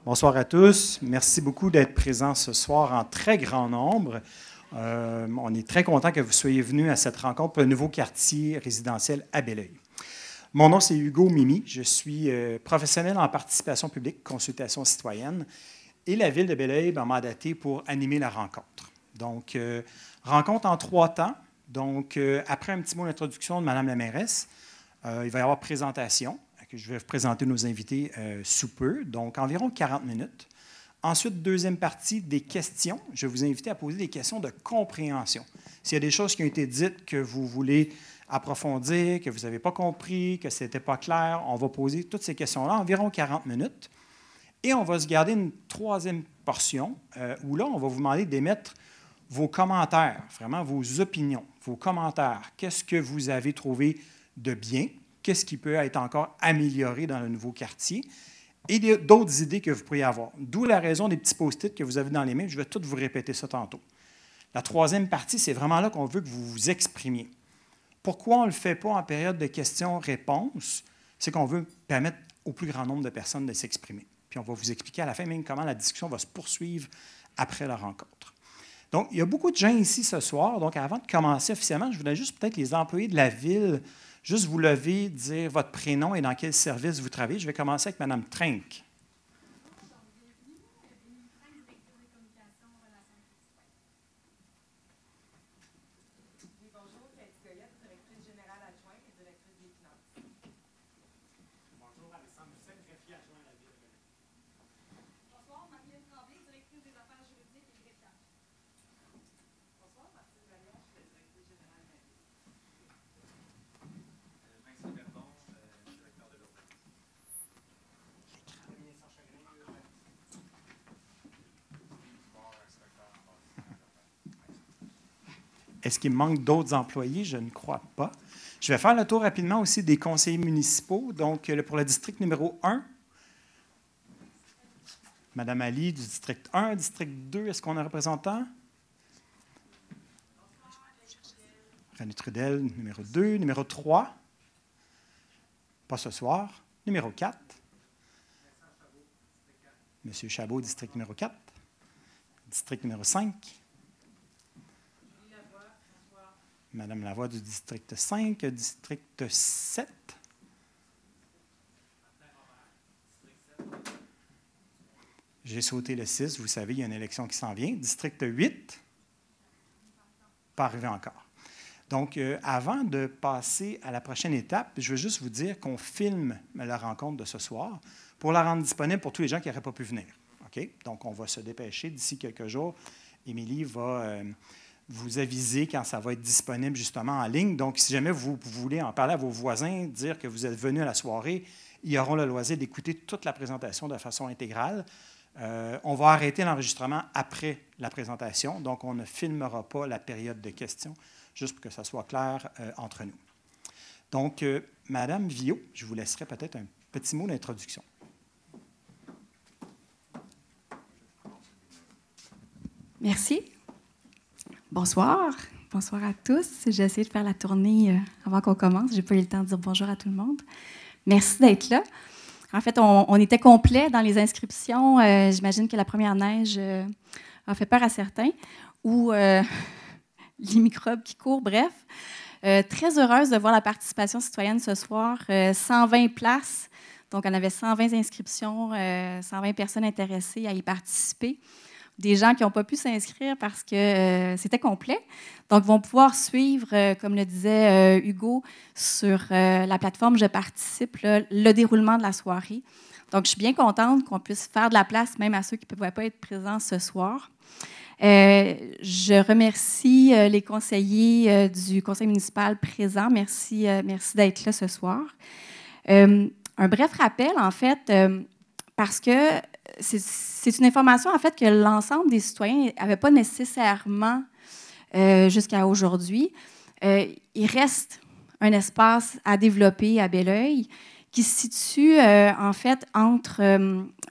Bonsoir à tous. Merci beaucoup d'être présents ce soir en très grand nombre. On est très content que vous soyez venus à cette rencontre pour le nouveau quartier résidentiel à Belleuil. Mon nom, c'est Hugo Mimi. Je suis professionnel en participation publique, consultation citoyenne, et la Ville de Belleuil m'a mandaté pour animer la rencontre. Donc, rencontre en 3 temps. Donc, après un petit mot d'introduction de Mme la mairesse, il va y avoir présentation. Je vais vous présenter nos invités sous peu, donc environ 40 minutes. Ensuite, deuxième partie, des questions. Je vais vous inviter à poser des questions de compréhension. S'il y a des choses qui ont été dites que vous voulez approfondir, que vous n'avez pas compris, que ce n'était pas clair, on va poser toutes ces questions-là, environ 40 minutes. Et on va se garder une troisième portion où là, on va vous demander d'émettre vos commentaires, vraiment vos opinions, vos commentaires. Qu'est-ce que vous avez trouvé de bien? Qu'est-ce qui peut être encore amélioré dans le nouveau quartier, et d'autres idées que vous pourriez avoir. D'où la raison des petits post-it que vous avez dans les mains. Je vais tout vous répéter ça tantôt. La troisième partie, c'est vraiment là qu'on veut que vous vous exprimiez. Pourquoi on ne le fait pas en période de questions-réponses? C'est qu'on veut permettre au plus grand nombre de personnes de s'exprimer. Puis on va vous expliquer à la fin même comment la discussion va se poursuivre après la rencontre. Donc, il y a beaucoup de gens ici ce soir. Donc, avant de commencer officiellement, je voudrais juste peut-être les employés de la Ville juste vous lever, dire votre prénom et dans quel service vous travaillez. Je vais commencer avec Mme Trenck. Bonjour, Cathy Goyette, directrice générale adjointe et directrice des finances. Bonjour, Alexandre Musset, greffier adjoint à la Ville de Belleuil. Bonsoir, Marie-Hélène Tremblay, directrice des affaires juridiques et greffière. Bonsoir, Martine Valion, je suis la directrice générale de la Ville. Vincent Verdon, directeur de l'urbanisme. Vincent Chagrin, urbanisme. Bon, inspecteur en bâtiment. Est-ce qu'il me manque d'autres employés? Je ne crois pas. Je vais faire le tour rapidement aussi des conseillers municipaux. Donc, pour le district numéro 1, Mme Ali du district 1, district 2, est-ce qu'on a un représentant? René Trudel, numéro 2, numéro 3. Pas ce soir. Numéro 4. Monsieur Chabot, district numéro 4. District numéro 5. Madame Lavoie du district 5, district 7. J'ai sauté le 6, vous savez, il y a une élection qui s'en vient. District 8, pas arrivé encore. Donc, avant de passer à la prochaine étape, je veux juste vous dire qu'on filme la rencontre de ce soir pour la rendre disponible pour tous les gens qui n'auraient pas pu venir. OK? Donc, on va se dépêcher d'ici quelques jours. Émilie va vous aviser quand ça va être disponible justement en ligne. Donc, si jamais vous voulez en parler à vos voisins, dire que vous êtes venus à la soirée, ils auront le loisir d'écouter toute la présentation de façon intégrale. On va arrêter l'enregistrement après la présentation, donc on ne filmera pas la période de questions, juste pour que ça soit clair entre nous. Donc, Madame Viault, je vous laisserai peut-être un petit mot d'introduction. Merci. Bonsoir. Bonsoir à tous. J'ai essayé de faire la tournée avant qu'on commence. Je n'ai pas eu le temps de dire bonjour à tout le monde. Merci d'être là. En fait, on était complet dans les inscriptions. J'imagine que la première neige a fait peur à certains, ou les microbes qui courent, bref. Très heureuse de voir la participation citoyenne ce soir. 120 places, donc on avait 120 inscriptions, 120 personnes intéressées à y participer. Des gens qui n'ont pas pu s'inscrire parce que c'était complet. Donc, vont pouvoir suivre, comme le disait Hugo, sur la plateforme Je participe, le déroulement de la soirée. Donc, je suis bien contente qu'on puisse faire de la place, même à ceux qui ne pouvaient pas être présents ce soir. Je remercie les conseillers du conseil municipal présents. Merci d'être là ce soir. Un bref rappel, en fait, parce que c'est une information, en fait, que l'ensemble des citoyens n'avaient pas nécessairement jusqu'à aujourd'hui. Il reste un espace à développer à Belleuil qui se situe, en fait, entre,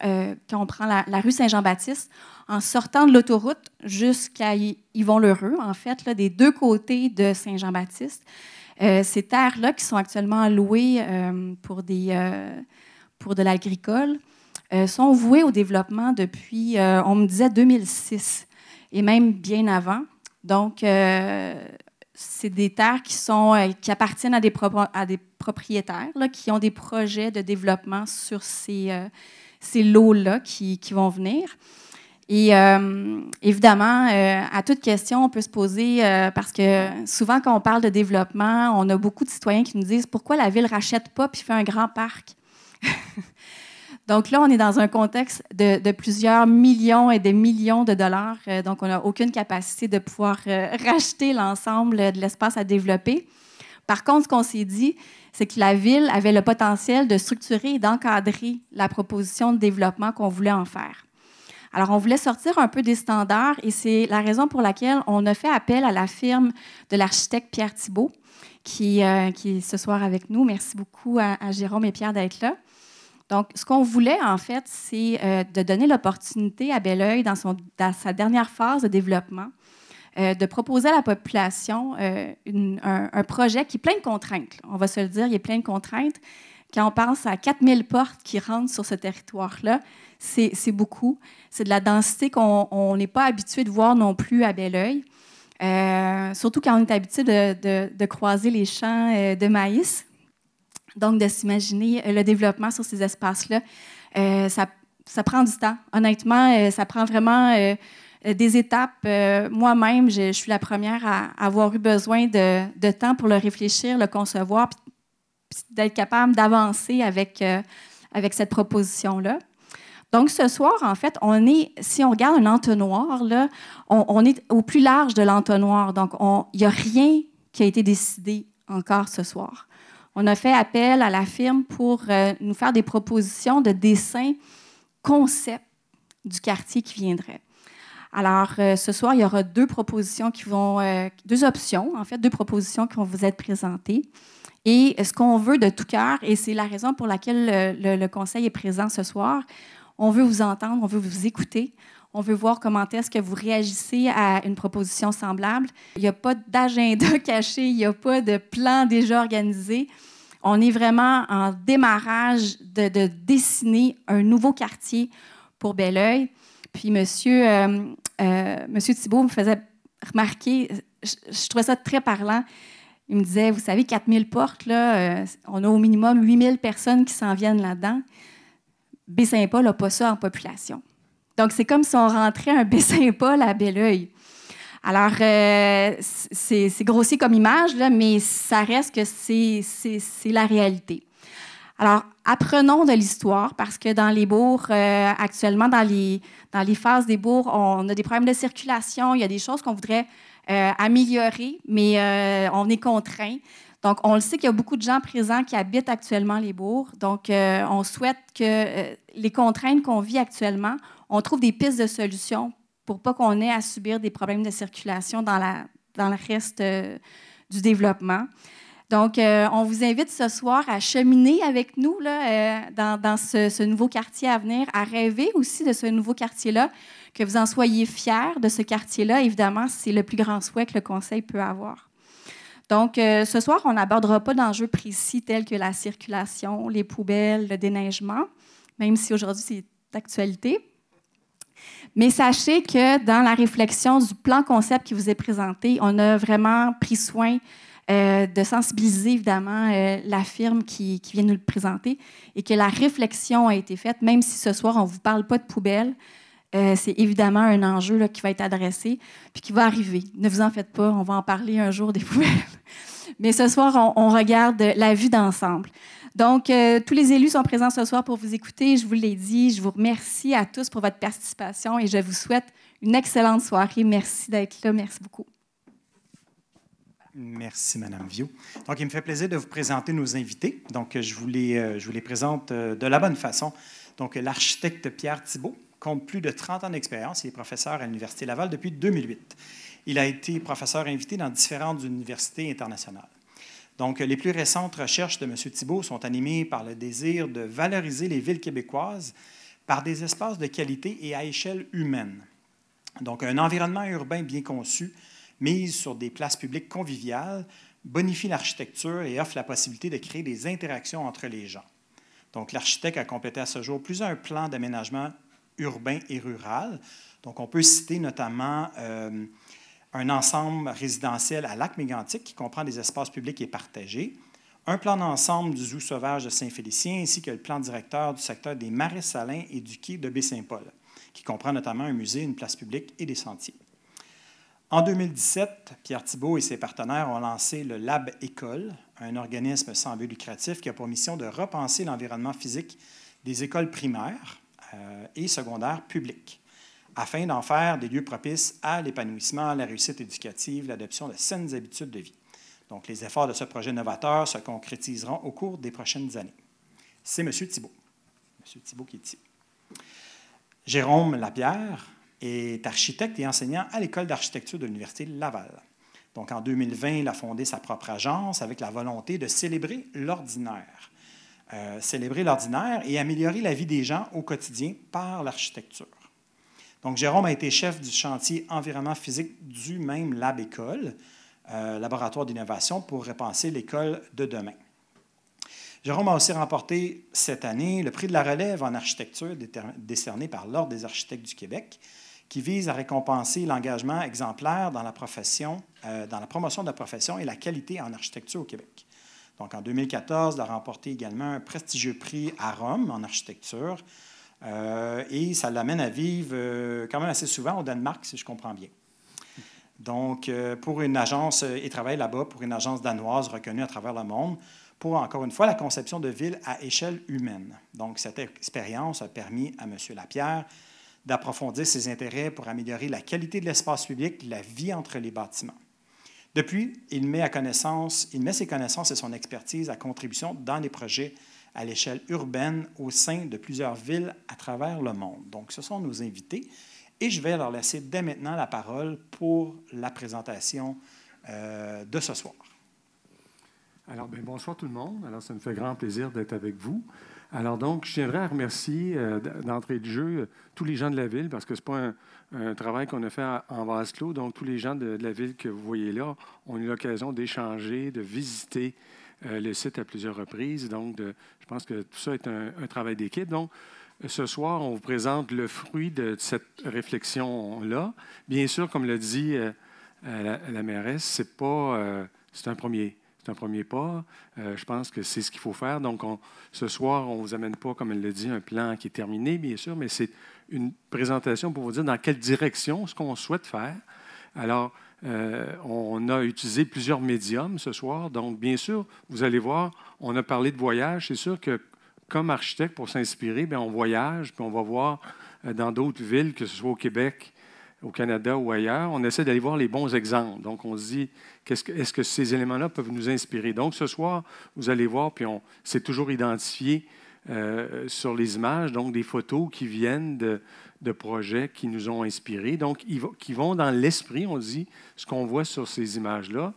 quand on prend la rue Saint-Jean-Baptiste, en sortant de l'autoroute jusqu'à Yvon-L'Heureux, en fait, là, des deux côtés de Saint-Jean-Baptiste. Ces terres-là qui sont actuellement louées pour de l'agricole sont voués au développement depuis, on me disait, 2006, et même bien avant. Donc, c'est des terres qui appartiennent à des propriétaires là, qui ont des projets de développement sur ces lots-là qui vont venir. Et évidemment, à toute question, on peut se poser, parce que souvent, quand on parle de développement, on a beaucoup de citoyens qui nous disent « Pourquoi la ville ne rachète pas puis fait un grand parc? » Donc là, on est dans un contexte de plusieurs millions et des millions de dollars. Donc, on n'a aucune capacité de pouvoir racheter l'ensemble de l'espace à développer. Par contre, ce qu'on s'est dit, c'est que la ville avait le potentiel de structurer et d'encadrer la proposition de développement qu'on voulait en faire. Alors, on voulait sortir un peu des standards et c'est la raison pour laquelle on a fait appel à la firme de l'architecte Pierre Thibault, qui est ce soir avec nous. Merci beaucoup à Jérôme et Pierre d'être là. Donc, ce qu'on voulait, en fait, c'est de donner l'opportunité à Belleuil, dans sa dernière phase de développement, de proposer à la population un projet qui est plein de contraintes. On va se le dire, il y a plein de contraintes. Quand on pense à 4000 portes qui rentrent sur ce territoire-là, c'est beaucoup. C'est de la densité qu'on n'est pas habitué de voir non plus à Belleuil. Surtout quand on est habitué de croiser les champs de maïs. Donc, de s'imaginer le développement sur ces espaces-là, ça prend du temps. Honnêtement, ça prend vraiment des étapes. Moi-même, je suis la première à avoir eu besoin de temps pour le réfléchir, le concevoir, puis d'être capable d'avancer avec cette proposition-là. Donc, ce soir, en fait, si on regarde un entonnoir, là, on est au plus large de l'entonnoir. Donc, il n'y a rien qui a été décidé encore ce soir. On a fait appel à la firme pour nous faire des propositions de dessin concept du quartier qui viendrait. Alors, ce soir, il y aura deux propositions deux options, en fait, deux propositions qui vont vous être présentées. Et ce qu'on veut de tout cœur, et c'est la raison pour laquelle le conseil est présent ce soir, on veut vous entendre, on veut vous écouter, on veut voir comment est-ce que vous réagissez à une proposition semblable. Il n'y a pas d'agenda caché, il n'y a pas de plan déjà organisé. On est vraiment en démarrage de dessiner un nouveau quartier pour Belleuil. Puis Monsieur Thibault me faisait remarquer, je trouvais ça très parlant. Il me disait, vous savez, 4000 portes, là, on a au minimum 8000 personnes qui s'en viennent là-dedans. Baie-Saint-Paul n'a pas ça en population. Donc, c'est comme si on rentrait un Baie-Saint-Paul à Belleuil. Alors, c'est grossier comme image, là, mais ça reste que c'est la réalité. Alors, apprenons de l'histoire, parce que dans les bourgs, actuellement, dans les phases des bourgs, on a des problèmes de circulation, il y a des choses qu'on voudrait améliorer, mais on est contraint. Donc, on le sait qu'il y a beaucoup de gens présents qui habitent actuellement les bourgs. Donc, on souhaite que les contraintes qu'on vit actuellement, on trouve des pistes de solutions pour pas qu'on ait à subir des problèmes de circulation dans le reste du développement. Donc, on vous invite ce soir à cheminer avec nous là, dans ce nouveau quartier à venir, à rêver aussi de ce nouveau quartier-là, que vous en soyez fiers de ce quartier-là. Évidemment, c'est le plus grand souhait que le Conseil peut avoir. Donc, ce soir, on n'abordera pas d'enjeux précis tels que la circulation, les poubelles, le déneigement, même si aujourd'hui, c'est d'actualité. Mais sachez que dans la réflexion du plan concept qui vous est présenté, on a vraiment pris soin de sensibiliser, évidemment, la firme qui vient nous le présenter et que la réflexion a été faite, même si ce soir, on ne vous parle pas de poubelles. C'est évidemment un enjeu là, qui va être adressé puis qui va arriver. Ne vous en faites pas, on va en parler un jour des poubelles. Mais ce soir, on regarde la vue d'ensemble. Donc, tous les élus sont présents ce soir pour vous écouter. Je vous l'ai dit, je vous remercie à tous pour votre participation et je vous souhaite une excellente soirée. Merci d'être là. Merci beaucoup. Merci, Mme Viaud. Donc, il me fait plaisir de vous présenter nos invités. Donc, je vous les présente de la bonne façon. Donc, l'architecte Pierre Thibault compte plus de 30 ans d'expérience. Il est professeur à l'Université Laval depuis 2008. Il a été professeur invité dans différentes universités internationales. Donc, les plus récentes recherches de M. Thibault sont animées par le désir de valoriser les villes québécoises par des espaces de qualité et à échelle humaine. Donc, un environnement urbain bien conçu, mise sur des places publiques conviviales, bonifie l'architecture et offre la possibilité de créer des interactions entre les gens. Donc, l'architecte a complété à ce jour plusieurs plans d'aménagement urbain et rural. Donc, on peut citer notamment un ensemble résidentiel à Lac-Mégantic qui comprend des espaces publics et partagés, un plan d'ensemble du zoo sauvage de Saint-Félicien, ainsi que le plan directeur du secteur des marais salins et du quai de Baie-Saint-Paul, qui comprend notamment un musée, une place publique et des sentiers. En 2017, Pierre Thibault et ses partenaires ont lancé le Lab École, un organisme sans but lucratif qui a pour mission de repenser l'environnement physique des écoles primaires et secondaires publiques, afin d'en faire des lieux propices à l'épanouissement, à la réussite éducative, l'adoption de saines habitudes de vie. Donc, les efforts de ce projet novateur se concrétiseront au cours des prochaines années. C'est M. Thibault. M. Thibault qui est ici. Jérôme Lapierre est architecte et enseignant à l'École d'architecture de l'Université Laval. Donc, en 2020, il a fondé sa propre agence avec la volonté de célébrer l'ordinaire. Célébrer l'ordinaire et améliorer la vie des gens au quotidien par l'architecture. Donc, Jérôme a été chef du chantier environnement physique du même Lab École, laboratoire d'innovation pour repenser l'école de demain. Jérôme a aussi remporté cette année le prix de la relève en architecture décerné par l'Ordre des architectes du Québec, qui vise à récompenser l'engagement exemplaire dans la profession, dans la promotion de la profession et la qualité en architecture au Québec. Donc, en 2014, il a remporté également un prestigieux prix à Rome en architecture, et ça l'amène à vivre quand même assez souvent au Danemark, si je comprends bien. Donc, pour une agence, il travaille là-bas pour une agence danoise reconnue à travers le monde pour, encore une fois, la conception de villes à échelle humaine. Donc, cette expérience a permis à M. Lapierre d'approfondir ses intérêts pour améliorer la qualité de l'espace public, la vie entre les bâtiments. Depuis, il met ses connaissances et son expertise à contribution dans les projets à l'échelle urbaine au sein de plusieurs villes à travers le monde. Donc, ce sont nos invités. Et je vais leur laisser dès maintenant la parole pour la présentation de ce soir. Alors, bonsoir tout le monde. Alors, ça me fait grand plaisir d'être avec vous. Alors, donc, je tiendrais à remercier d'entrée de jeu tous les gens de la ville, parce que ce n'est pas un travail qu'on a fait en vase clos. Donc, tous les gens de la ville que vous voyez là ont eu l'occasion d'échanger, de visiter le site à plusieurs reprises. Donc, je pense que tout ça est un travail d'équipe. Donc, ce soir, on vous présente le fruit de cette réflexion-là. Bien sûr, comme l'a dit la mairesse, c'est un premier pas. Je pense que c'est ce qu'il faut faire. Donc, ce soir, on ne vous amène pas, comme elle l'a dit, un plan qui est terminé, bien sûr, mais c'est une présentation pour vous dire dans quelle direction ce qu'on souhaite faire. Alors, on a utilisé plusieurs médiums ce soir. Donc, bien sûr, vous allez voir, on a parlé de voyage. C'est sûr que comme architecte, pour s'inspirer, on voyage, puis on va voir dans d'autres villes, que ce soit au Québec, au Canada ou ailleurs, on essaie d'aller voir les bons exemples. Donc, on se dit, est-ce que ces éléments-là peuvent nous inspirer? Donc, ce soir, vous allez voir, puis on s'est toujours identifié sur les images, donc des photos qui viennent de projets qui nous ont inspirés, donc qui vont dans l'esprit, on dit, ce qu'on voit sur ces images-là.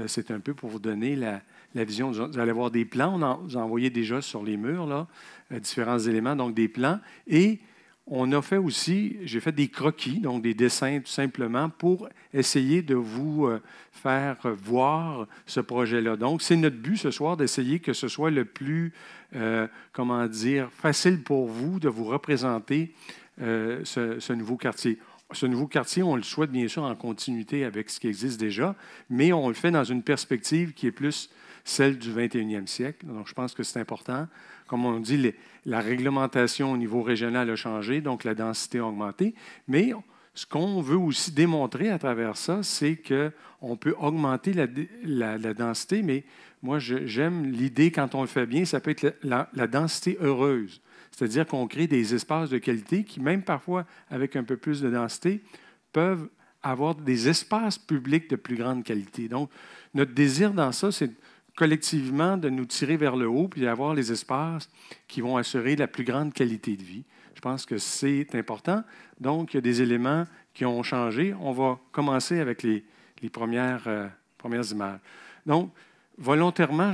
C'est un peu pour vous donner la vision. Vous allez voir des plans, vous en voyez déjà sur les murs, là, différents éléments, donc des plans. Et on a fait aussi, j'ai fait des croquis, donc des dessins tout simplement, pour essayer de vous faire voir ce projet-là. Donc, c'est notre but ce soir d'essayer que ce soit le plus, facile pour vous de vous représenter ce nouveau quartier. Ce nouveau quartier, on le souhaite bien sûr en continuité avec ce qui existe déjà, mais on le fait dans une perspective qui est plus celle du 21e siècle. Donc, je pense que c'est important. Comme on dit, la réglementation au niveau régional a changé, donc la densité a augmenté. Mais ce qu'on veut aussi démontrer à travers ça, c'est qu'on peut augmenter la densité, mais moi, j'aime l'idée, quand on le fait bien, ça peut être la densité heureuse. C'est-à-dire qu'on crée des espaces de qualité qui, même parfois, avec un peu plus de densité, peuvent avoir des espaces publics de plus grande qualité. Donc, notre désir dans ça, c'est collectivement de nous tirer vers le haut puis d'avoir les espaces qui vont assurer la plus grande qualité de vie. Je pense que c'est important. Donc, il y a des éléments qui ont changé. On va commencer avec les premières images. Donc, volontairement,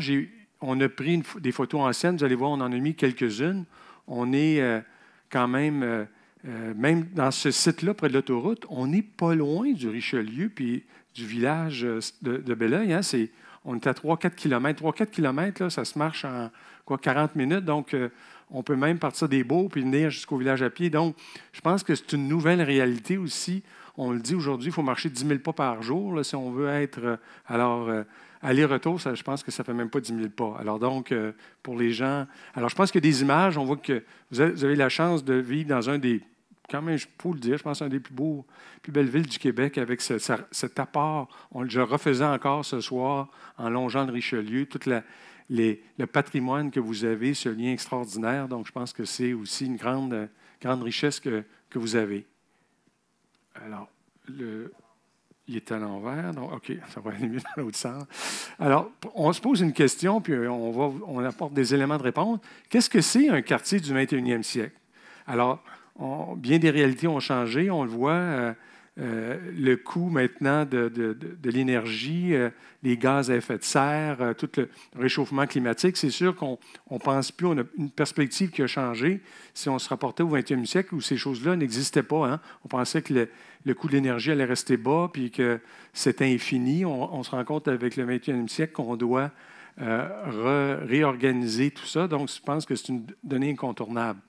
on a pris des photos anciennes. Vous allez voir, on en a mis quelques-unes. On est quand même dans ce site-là, près de l'autoroute, on n'est pas loin du Richelieu puis du village de Belleuil. Hein? on est à 3-4 km. 3-4 km, là, ça se marche en 40 minutes. Donc, on peut même partir des Baux puis venir jusqu'au village à pied. Donc, je pense que c'est une nouvelle réalité aussi. On le dit aujourd'hui, il faut marcher 10 000 pas par jour là, si on veut être... aller-retour, je pense que ça ne fait même pas 10 000 pas. Alors donc, pour les gens... Alors, je pense qu'il y a des images. On voit que vous avez la chance de vivre dans un des... Quand même, il faut le dire, je pense un des plus belles villes du Québec avec cet apport. Je le refaisais encore ce soir en longeant le Richelieu, tout le patrimoine que vous avez, ce lien extraordinaire. Donc, je pense que c'est aussi une grande richesse que vous avez. Alors, il est à l'envers, donc OK, ça va aller mieux dans l'autre sens. Alors, on se pose une question, puis on apporte des éléments de réponse. Qu'est-ce que c'est un quartier du 21e siècle? Alors, bien des réalités ont changé, on le voit. Le coût maintenant de l'énergie, les gaz à effet de serre, tout le réchauffement climatique, c'est sûr qu'on ne pense plus, on a une perspective qui a changé si on se rapportait au 20e siècle où ces choses-là n'existaient pas. Hein. On pensait que le coût de l'énergie allait rester bas puis que c'était infini. On se rend compte avec le 21e siècle qu'on doit réorganiser tout ça. Donc, je pense que c'est une donnée incontournable.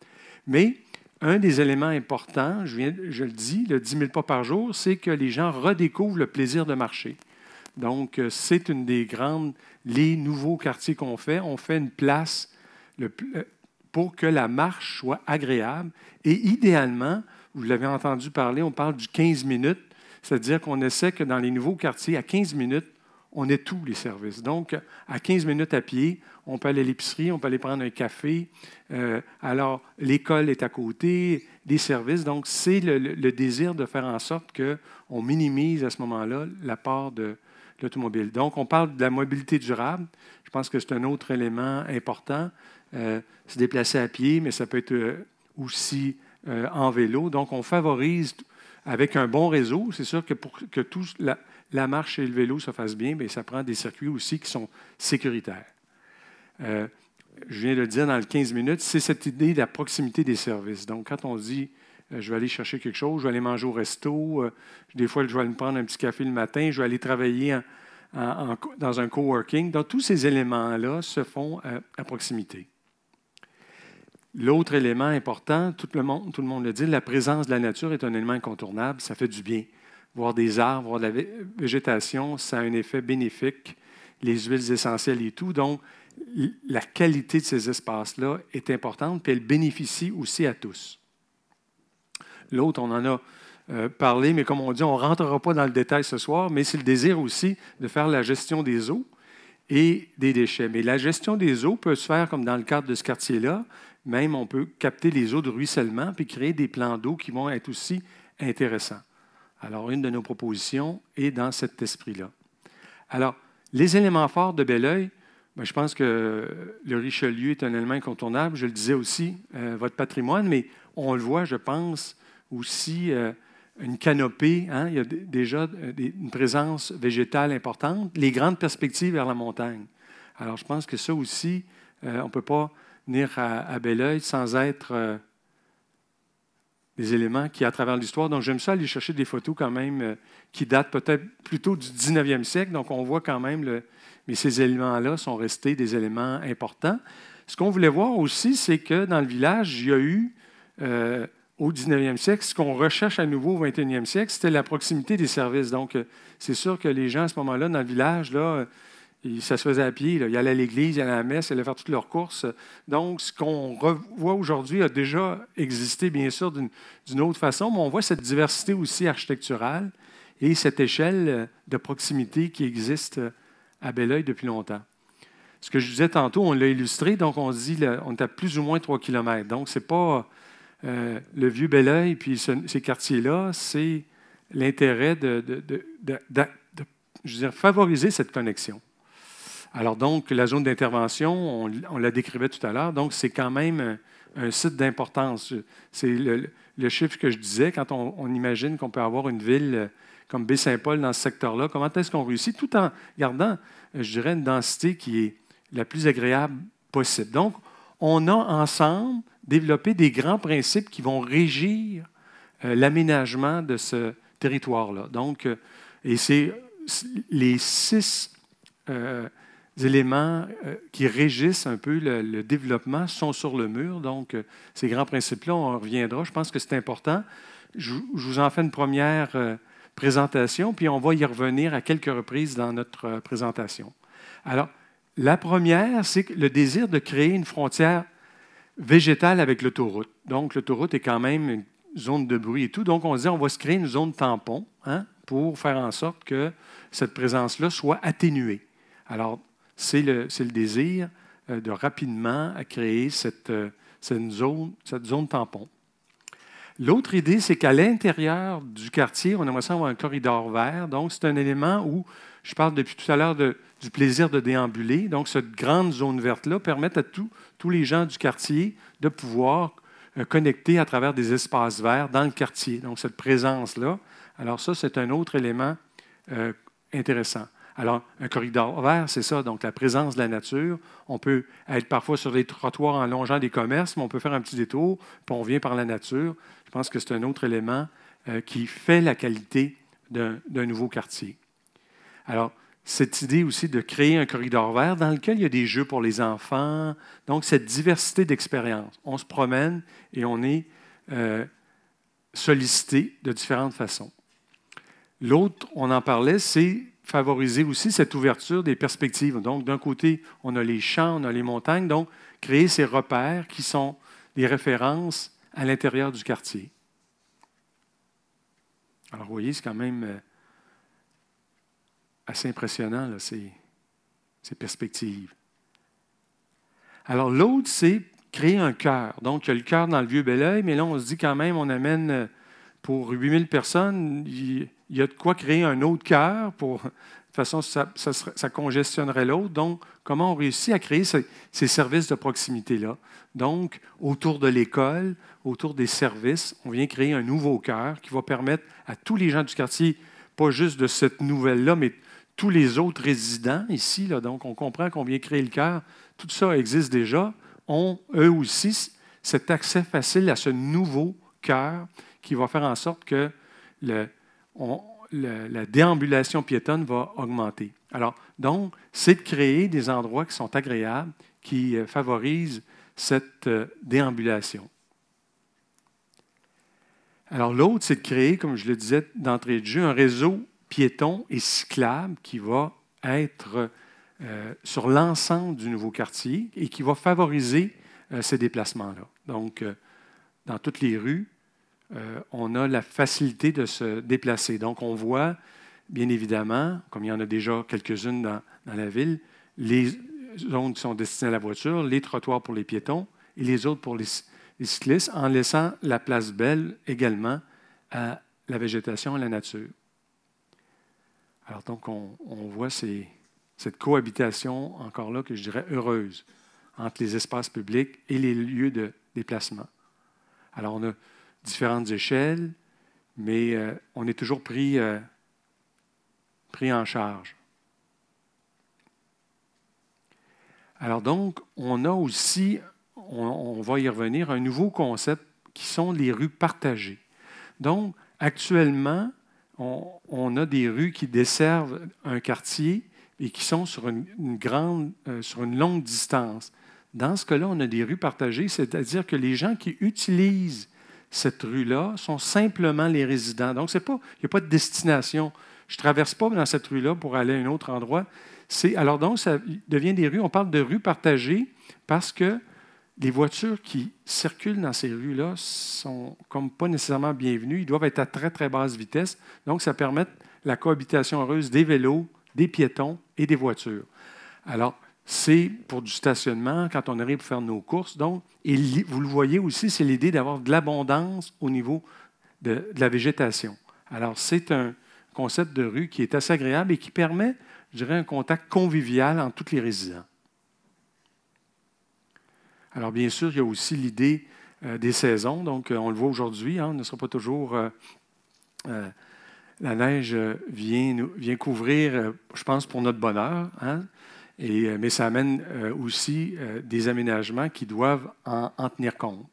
Mais un des éléments importants, je le dis, le 10 000 pas par jour, c'est que les gens redécouvrent le plaisir de marcher. Donc, c'est une des grandes, les nouveaux quartiers qu'on fait. On fait une place pour que la marche soit agréable. Et idéalement, vous l'avez entendu parler, on parle du 15 minutes, c'est-à-dire qu'on essaie que dans les nouveaux quartiers, à 15 minutes, on ait tous les services. Donc, à 15 minutes à pied, on peut aller à l'épicerie, on peut aller prendre un café. Alors, l'école est à côté, des services. Donc, c'est le désir de faire en sorte qu'on minimise à ce moment-là l'apport de l'automobile. Donc, on parle de la mobilité durable. Je pense que c'est un autre élément important. Se déplacer à pied, mais ça peut être aussi en vélo. Donc, on favorise avec un bon réseau. C'est sûr que pour que la marche et le vélo se fassent bien, bien, ça prend des circuits aussi qui sont sécuritaires. Je viens de le dire dans le 15 minutes, c'est cette idée de la proximité des services. Donc, quand on dit je vais aller chercher quelque chose, je vais aller manger au resto, des fois, je vais aller me prendre un petit café le matin, je vais aller travailler dans un coworking. Donc, tous ces éléments-là se font à proximité. L'autre élément important, tout le monde le dit, la présence de la nature est un élément incontournable, ça fait du bien. Voir des arbres, voir de la végétation, ça a un effet bénéfique, les huiles essentielles et tout. Donc, la qualité de ces espaces-là est importante, puis elle bénéficie aussi à tous. L'autre, on en a parlé, mais comme on dit, on ne rentrera pas dans le détail ce soir, mais c'est le désir aussi de faire la gestion des eaux et des déchets. Mais la gestion des eaux peut se faire comme dans le cadre de ce quartier-là. Même, on peut capter les eaux de ruissellement puis créer des plans d'eau qui vont être aussi intéressants. Alors, une de nos propositions est dans cet esprit-là. Alors, les éléments forts de Belleuil, bien, je pense que le Richelieu est un élément incontournable. Je le disais aussi, votre patrimoine, mais on le voit, je pense, aussi une canopée. Hein? Il y a déjà une présence végétale importante. Les grandes perspectives vers la montagne. Alors, je pense que ça aussi, on ne peut pas venir à Belleuil sans être des éléments qui, à travers l'histoire, donc j'aime ça aller chercher des photos quand même qui datent peut-être plutôt du 19e siècle, donc on voit quand même, mais ces éléments-là sont restés des éléments importants. Ce qu'on voulait voir aussi, c'est que dans le village, il y a eu, au 19e siècle, ce qu'on recherche à nouveau au 21e siècle, c'était la proximité des services. Donc, c'est sûr que les gens, à ce moment-là, dans le village, là, ça se faisait à pied. Là. Ils allaient à l'église, ils allaient à la messe, ils allaient faire toutes leurs courses. Donc, ce qu'on revoit aujourd'hui a déjà existé, bien sûr, d'une autre façon, mais on voit cette diversité aussi architecturale et cette échelle de proximité qui existe à Belleuil depuis longtemps. Ce que je disais tantôt, on l'a illustré, donc on dit on est à plus ou moins 3 km. Donc, ce n'est pas le vieux Belleuil puis ces quartiers-là, c'est l'intérêt de favoriser cette connexion. Alors donc, la zone d'intervention, on la décrivait tout à l'heure, donc c'est quand même un site d'importance. C'est le chiffre que je disais, quand on imagine qu'on peut avoir une ville comme Baie-Saint-Paul dans ce secteur-là, comment est-ce qu'on réussit, tout en gardant, je dirais, une densité qui est la plus agréable possible. Donc, on a ensemble développé des grands principes qui vont régir l'aménagement de ce territoire-là. Donc, et c'est les 6 éléments qui régissent un peu le développement sont sur le mur. Donc, ces grands principes-là, on reviendra. Je pense que c'est important. Je vous en fais une première présentation, puis on va y revenir à quelques reprises dans notre présentation. Alors, la première, c'est le désir de créer une frontière végétale avec l'autoroute. Donc, l'autoroute est quand même une zone de bruit et tout. Donc, on se dit, on va se créer une zone tampon pour faire en sorte que cette présence-là soit atténuée. Alors, c'est le désir de rapidement créer cette zone tampon. L'autre idée, c'est qu'à l'intérieur du quartier, on aimerait ça avoir un corridor vert. Donc, c'est un élément où je parle depuis tout à l'heure du plaisir de déambuler. Donc, cette grande zone verte-là permet à tous les gens du quartier de pouvoir connecter à travers des espaces verts dans le quartier. Donc, cette présence-là. Alors, ça, c'est un autre élément intéressant. Alors, un corridor vert, c'est ça, donc la présence de la nature. On peut être parfois sur les trottoirs en longeant des commerces, mais on peut faire un petit détour, puis on vient par la nature. Je pense que c'est un autre élément qui fait la qualité d'un nouveau quartier. Alors, cette idée aussi de créer un corridor vert dans lequel il y a des jeux pour les enfants, donc cette diversité d'expériences. On se promène et on est sollicité de différentes façons. L'autre, on en parlait, c'est favoriser aussi cette ouverture des perspectives. Donc, d'un côté, on a les champs, on a les montagnes, donc créer ces repères qui sont des références à l'intérieur du quartier. Alors, vous voyez, c'est quand même assez impressionnant, là, ces perspectives. Alors, l'autre, c'est créer un cœur. Donc, il y a le cœur dans le Vieux-Belleuil, mais là, on se dit quand même, on amène pour 8000 personnes, il y a de quoi créer un autre cœur. De toute façon, ça congestionnerait l'autre. Donc, comment on réussit à créer ces services de proximité-là? Donc, autour de l'école, autour des services, on vient créer un nouveau cœur qui va permettre à tous les gens du quartier, pas juste de cette nouvelle-là, mais tous les autres résidents ici, là, donc on comprend qu'on vient créer le cœur. Tout ça existe déjà. Ont, eux aussi, cet accès facile à ce nouveau cœur qui va faire en sorte que la déambulation piétonne va augmenter. Alors, donc, c'est de créer des endroits qui sont agréables, qui favorisent cette déambulation. Alors, l'autre, c'est de créer, comme je le disais d'entrée de jeu, un réseau piéton et cyclable qui va être sur l'ensemble du nouveau quartier et qui va favoriser ces déplacements-là. Donc, dans toutes les rues, on a la facilité de se déplacer. Donc, on voit, bien évidemment, comme il y en a déjà quelques-unes dans la ville, les zones qui sont destinées à la voiture, les trottoirs pour les piétons et les autres pour les cyclistes, en laissant la place belle également à la végétation et à la nature. Alors, donc, on voit cette cohabitation, encore là, que je dirais heureuse, entre les espaces publics et les lieux de déplacement. Alors, on a différentes échelles, mais on est toujours pris en charge. Alors donc, on a aussi, on va y revenir, un nouveau concept qui sont les rues partagées. Donc, actuellement, on a des rues qui desservent un quartier et qui sont sur sur une longue distance. Dans ce cas-là, on a des rues partagées, c'est-à-dire que les gens qui utilisent cette rue-là sont simplement les résidents. Donc, il n'y a pas de destination. Je ne traverse pas dans cette rue-là pour aller à un autre endroit. Alors donc, ça devient des rues. On parle de rues partagées parce que les voitures qui circulent dans ces rues-là sont comme pas nécessairement bienvenues. Ils doivent être à très, très basse vitesse. Donc, ça permet la cohabitation heureuse des vélos, des piétons et des voitures. Alors, c'est pour du stationnement quand on arrive pour faire nos courses. Donc, et vous le voyez aussi, c'est l'idée d'avoir de l'abondance au niveau de la végétation. Alors, c'est un concept de rue qui est assez agréable et qui permet, je dirais, un contact convivial entre tous les résidents. Alors, bien sûr, il y a aussi l'idée des saisons. Donc, on le voit aujourd'hui, on ne sera pas toujours... la neige vient couvrir, je pense, pour notre bonheur, mais ça amène aussi des aménagements qui doivent en tenir compte.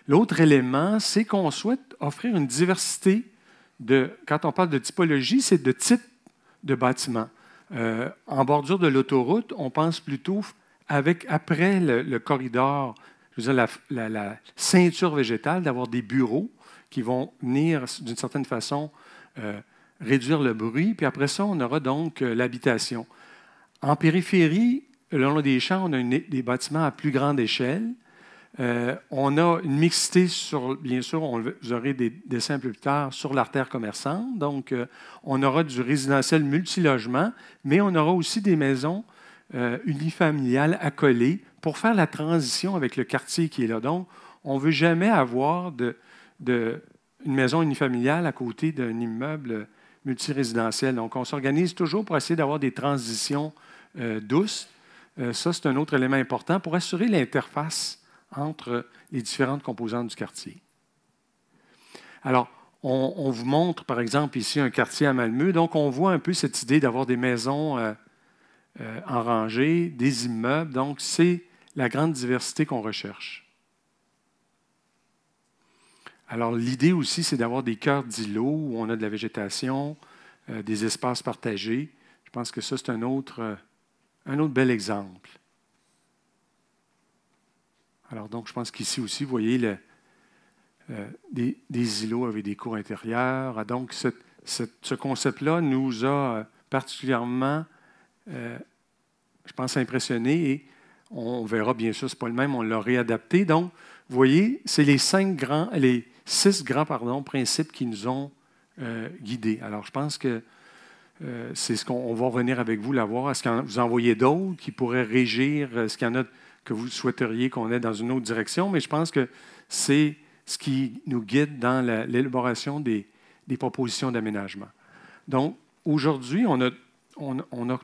L'autre élément, c'est qu'on souhaite offrir une diversité quand on parle de typologie, c'est de type de bâtiment. En bordure de l'autoroute, on pense plutôt après le corridor, je veux dire la ceinture végétale, d'avoir des bureaux qui vont venir, d'une certaine façon, réduire le bruit. Puis après ça, on aura donc l'habitation. En périphérie, le long des champs, on a des bâtiments à plus grande échelle. On a une mixité bien sûr, vous aurez des dessins un peu plus tard, sur l'artère commerçante. Donc, on aura du résidentiel multilogement, mais on aura aussi des maisons unifamiliales accolées pour faire la transition avec le quartier qui est là. Donc, on ne veut jamais avoir une maison unifamiliale à côté d'un immeuble multirésidentiel. Donc, on s'organise toujours pour essayer d'avoir des transitions douces. Ça, c'est un autre élément important pour assurer l'interface entre les différentes composantes du quartier. Alors, on vous montre, par exemple, ici un quartier à Malmö. Donc, on voit un peu cette idée d'avoir des maisons en rangée, des immeubles. Donc, c'est la grande diversité qu'on recherche. Alors, l'idée aussi, c'est d'avoir des cœurs d'îlots où on a de la végétation, des espaces partagés. Je pense que ça, c'est un autre bel exemple. Alors, donc, je pense qu'ici aussi, vous voyez des îlots avec des cours intérieures. Donc, ce concept-là nous a particulièrement, je pense, impressionné. Et on verra, bien sûr, ce n'est pas le même, on l'a réadapté. Donc, vous voyez, c'est les 6 grands principes qui nous ont guidés. Alors, je pense que c'est ce qu'on va revenir avec vous, la voir. Est-ce que vous en voyez d'autres qui pourraient régir? Est-ce qu'il y en a que vous souhaiteriez qu'on ait dans une autre direction? Mais je pense que c'est ce qui nous guide dans l'élaboration des propositions d'aménagement. Donc, aujourd'hui, on a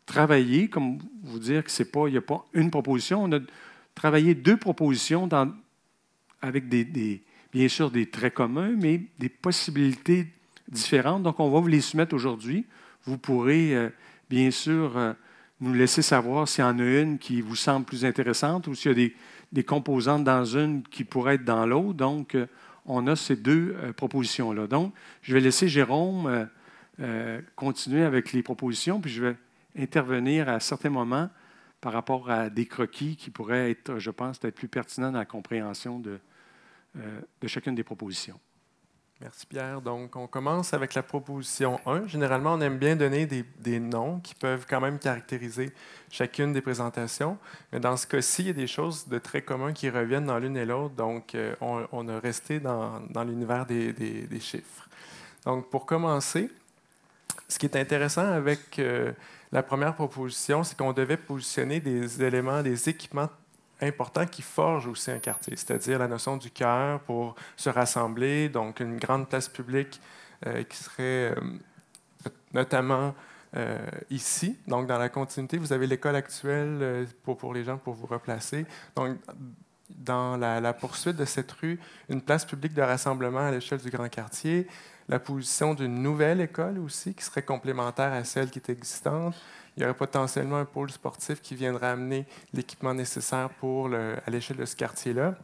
travaillé, comme vous dire qu'il n'y a pas une proposition, on a travaillé 2 propositions avec bien sûr des traits communs, mais des possibilités différentes. Donc, on va vous les soumettre aujourd'hui. Vous pourrez, bien sûr, nous laisser savoir s'il y en a une qui vous semble plus intéressante ou s'il y a des composantes dans une qui pourraient être dans l'autre. Donc, on a ces 2 propositions-là. Donc, je vais laisser Jérôme continuer avec les propositions, puis je vais intervenir à certains moments par rapport à des croquis qui pourraient être, je pense, peut-être plus pertinents dans la compréhension de chacune des propositions. Merci Pierre. Donc, on commence avec la proposition 1. Généralement, on aime bien donner des noms qui peuvent quand même caractériser chacune des présentations. Mais dans ce cas-ci, il y a des choses de très communs qui reviennent dans l'une et l'autre. Donc, on a resté dans l'univers des chiffres. Donc, pour commencer, ce qui est intéressant avec la première proposition, c'est qu'on devait positionner des éléments, des équipements important qui forge aussi un quartier, c'est-à-dire la notion du cœur pour se rassembler, donc une grande place publique qui serait notamment ici. Donc, dans la continuité, vous avez l'école actuelle pour les gens, pour vous replacer. Donc, dans la poursuite de cette rue, une place publique de rassemblement à l'échelle du grand quartier, la position d'une nouvelle école aussi, qui serait complémentaire à celle qui est existante. Il y aurait potentiellement un pôle sportif qui viendrait amener l'équipement nécessaire à l'échelle de ce quartier-là.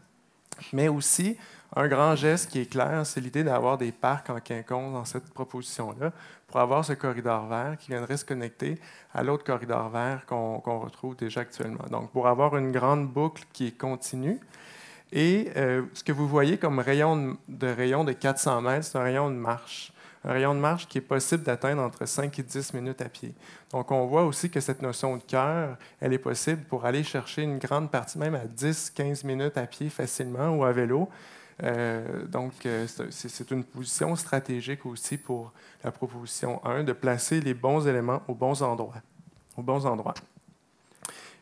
Mais aussi, un grand geste qui est clair, c'est l'idée d'avoir des parcs en quinconce dans cette proposition-là pour avoir ce corridor vert qui viendrait se connecter à l'autre corridor vert qu'on retrouve déjà actuellement. Donc, pour avoir une grande boucle qui est continue. Et ce que vous voyez comme rayon de 400 mètres, c'est un rayon de marche. Un rayon de marche qui est possible d'atteindre entre 5 et 10 minutes à pied. Donc, on voit aussi que cette notion de cœur, elle est possible pour aller chercher une grande partie, même à 10-15 minutes à pied facilement ou à vélo. Donc, c'est une position stratégique aussi pour la proposition 1, de placer les bons éléments aux bons endroits.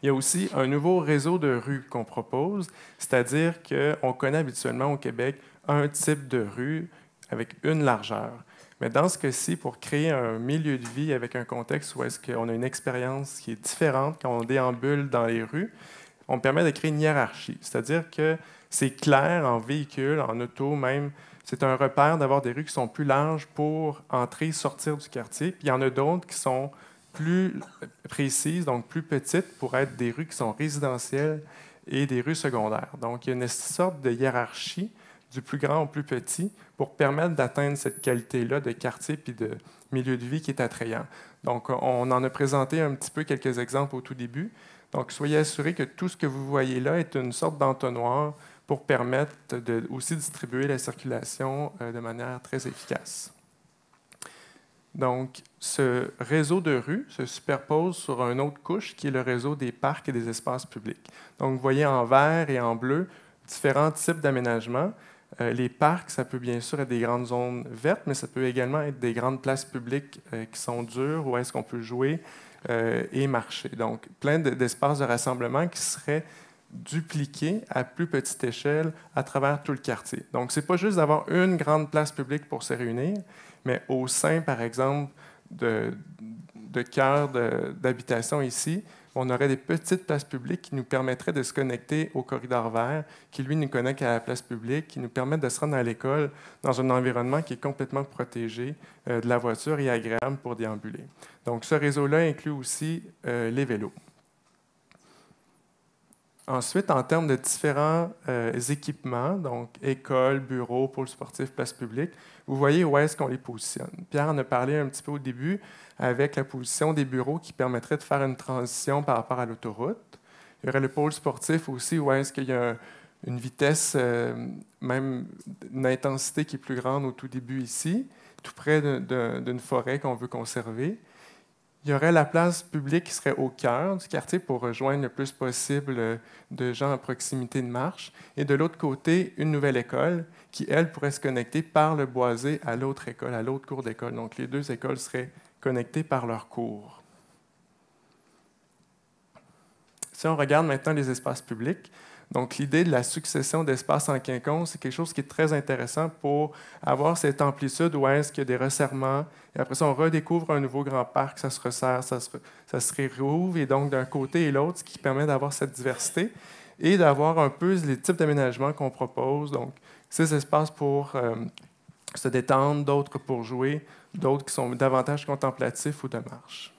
Il y a aussi un nouveau réseau de rues qu'on propose, c'est-à-dire qu'on connaît habituellement au Québec un type de rue avec une largeur. Mais dans ce cas-ci, pour créer un milieu de vie avec un contexte où est-ce qu'on a une expérience qui est différente quand on déambule dans les rues, on permet de créer une hiérarchie. C'est-à-dire que c'est clair en véhicule, en auto même. C'est un repère d'avoir des rues qui sont plus larges pour entrer et sortir du quartier. Puis il y en a d'autres qui sont plus précises, donc plus petites, pour être des rues qui sont résidentielles et des rues secondaires. Donc il y a une sorte de hiérarchie du plus grand au plus petit, pour permettre d'atteindre cette qualité-là de quartier puis de milieu de vie qui est attrayant. Donc, on en a présenté un petit peu quelques exemples au tout début. Donc, soyez assurés que tout ce que vous voyez là est une sorte d'entonnoir pour permettre de aussi distribuer la circulation de manière très efficace. Donc, ce réseau de rues se superpose sur une autre couche qui est le réseau des parcs et des espaces publics. Donc, vous voyez en vert et en bleu différents types d'aménagements. Les parcs, ça peut bien sûr être des grandes zones vertes, mais ça peut également être des grandes places publiques qui sont dures, où est-ce qu'on peut jouer et marcher. Donc, plein d'espaces de rassemblement qui seraient dupliqués à plus petite échelle à travers tout le quartier. Donc, ce n'est pas juste d'avoir une grande place publique pour se réunir, mais au sein, par exemple, de cœurs d'habitation ici, on aurait des petites places publiques qui nous permettraient de se connecter au corridor vert, qui, lui, nous connecte à la place publique, qui nous permettent de se rendre à l'école dans un environnement qui est complètement protégé de la voiture et agréable pour déambuler. Donc, ce réseau-là inclut aussi les vélos. Ensuite, en termes de différents équipements, donc écoles, bureaux, pôles sportifs, places publiques, vous voyez où est-ce qu'on les positionne. Pierre en a parlé un petit peu au début avec la position des bureaux qui permettrait de faire une transition par rapport à l'autoroute. Il y aurait le pôle sportif aussi où est-ce qu'il y a une vitesse, même une intensité qui est plus grande au tout début ici, tout près d'une forêt qu'on veut conserver. Il y aurait la place publique qui serait au cœur du quartier pour rejoindre le plus possible de gens à proximité de marche. Et de l'autre côté, une nouvelle école qui, elle, pourrait se connecter par le boisé à l'autre école, à l'autre cour d'école. Donc, les deux écoles seraient connectées par leur cours. Si on regarde maintenant les espaces publics, donc l'idée de la succession d'espaces en quinconce, c'est quelque chose qui est très intéressant pour avoir cette amplitude où est-ce qu'il y a des resserrements. Et après ça, on redécouvre un nouveau grand parc, ça se resserre, ça se réouvre. Et donc, d'un côté et l'autre, ce qui permet d'avoir cette diversité et d'avoir un peu les types d'aménagements qu'on propose. Donc, ces espaces pour se détendre, d'autres pour jouer, d'autres qui sont davantage contemplatifs ou de marche.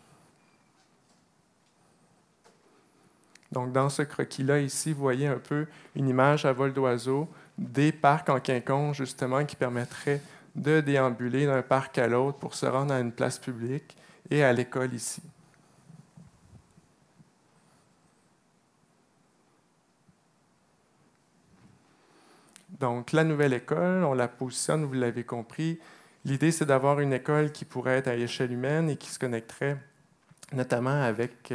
Donc, dans ce croquis-là, ici, vous voyez un peu une image à vol d'oiseau des parcs en quinconce, justement, qui permettraient de déambuler d'un parc à l'autre pour se rendre à une place publique et à l'école ici. Donc, la nouvelle école, on la positionne, vous l'avez compris. L'idée, c'est d'avoir une école qui pourrait être à échelle humaine et qui se connecterait notamment avec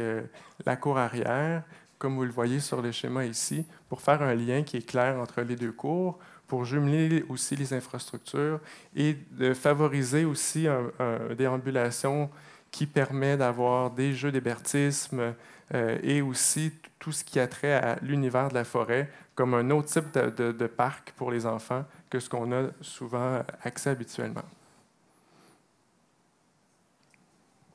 la cour arrière, comme vous le voyez sur le schéma ici, pour faire un lien qui est clair entre les deux cours, pour jumeler aussi les infrastructures et de favoriser aussi une déambulation qui permet d'avoir des jeux d'hébertisme et aussi tout ce qui a trait à l'univers de la forêt, comme un autre type de parc pour les enfants que ce qu'on a souvent accès habituellement.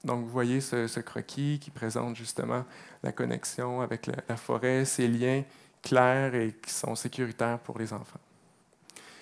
Donc, vous voyez ce croquis qui présente justement la connexion avec la forêt, ces liens clairs et qui sont sécuritaires pour les enfants.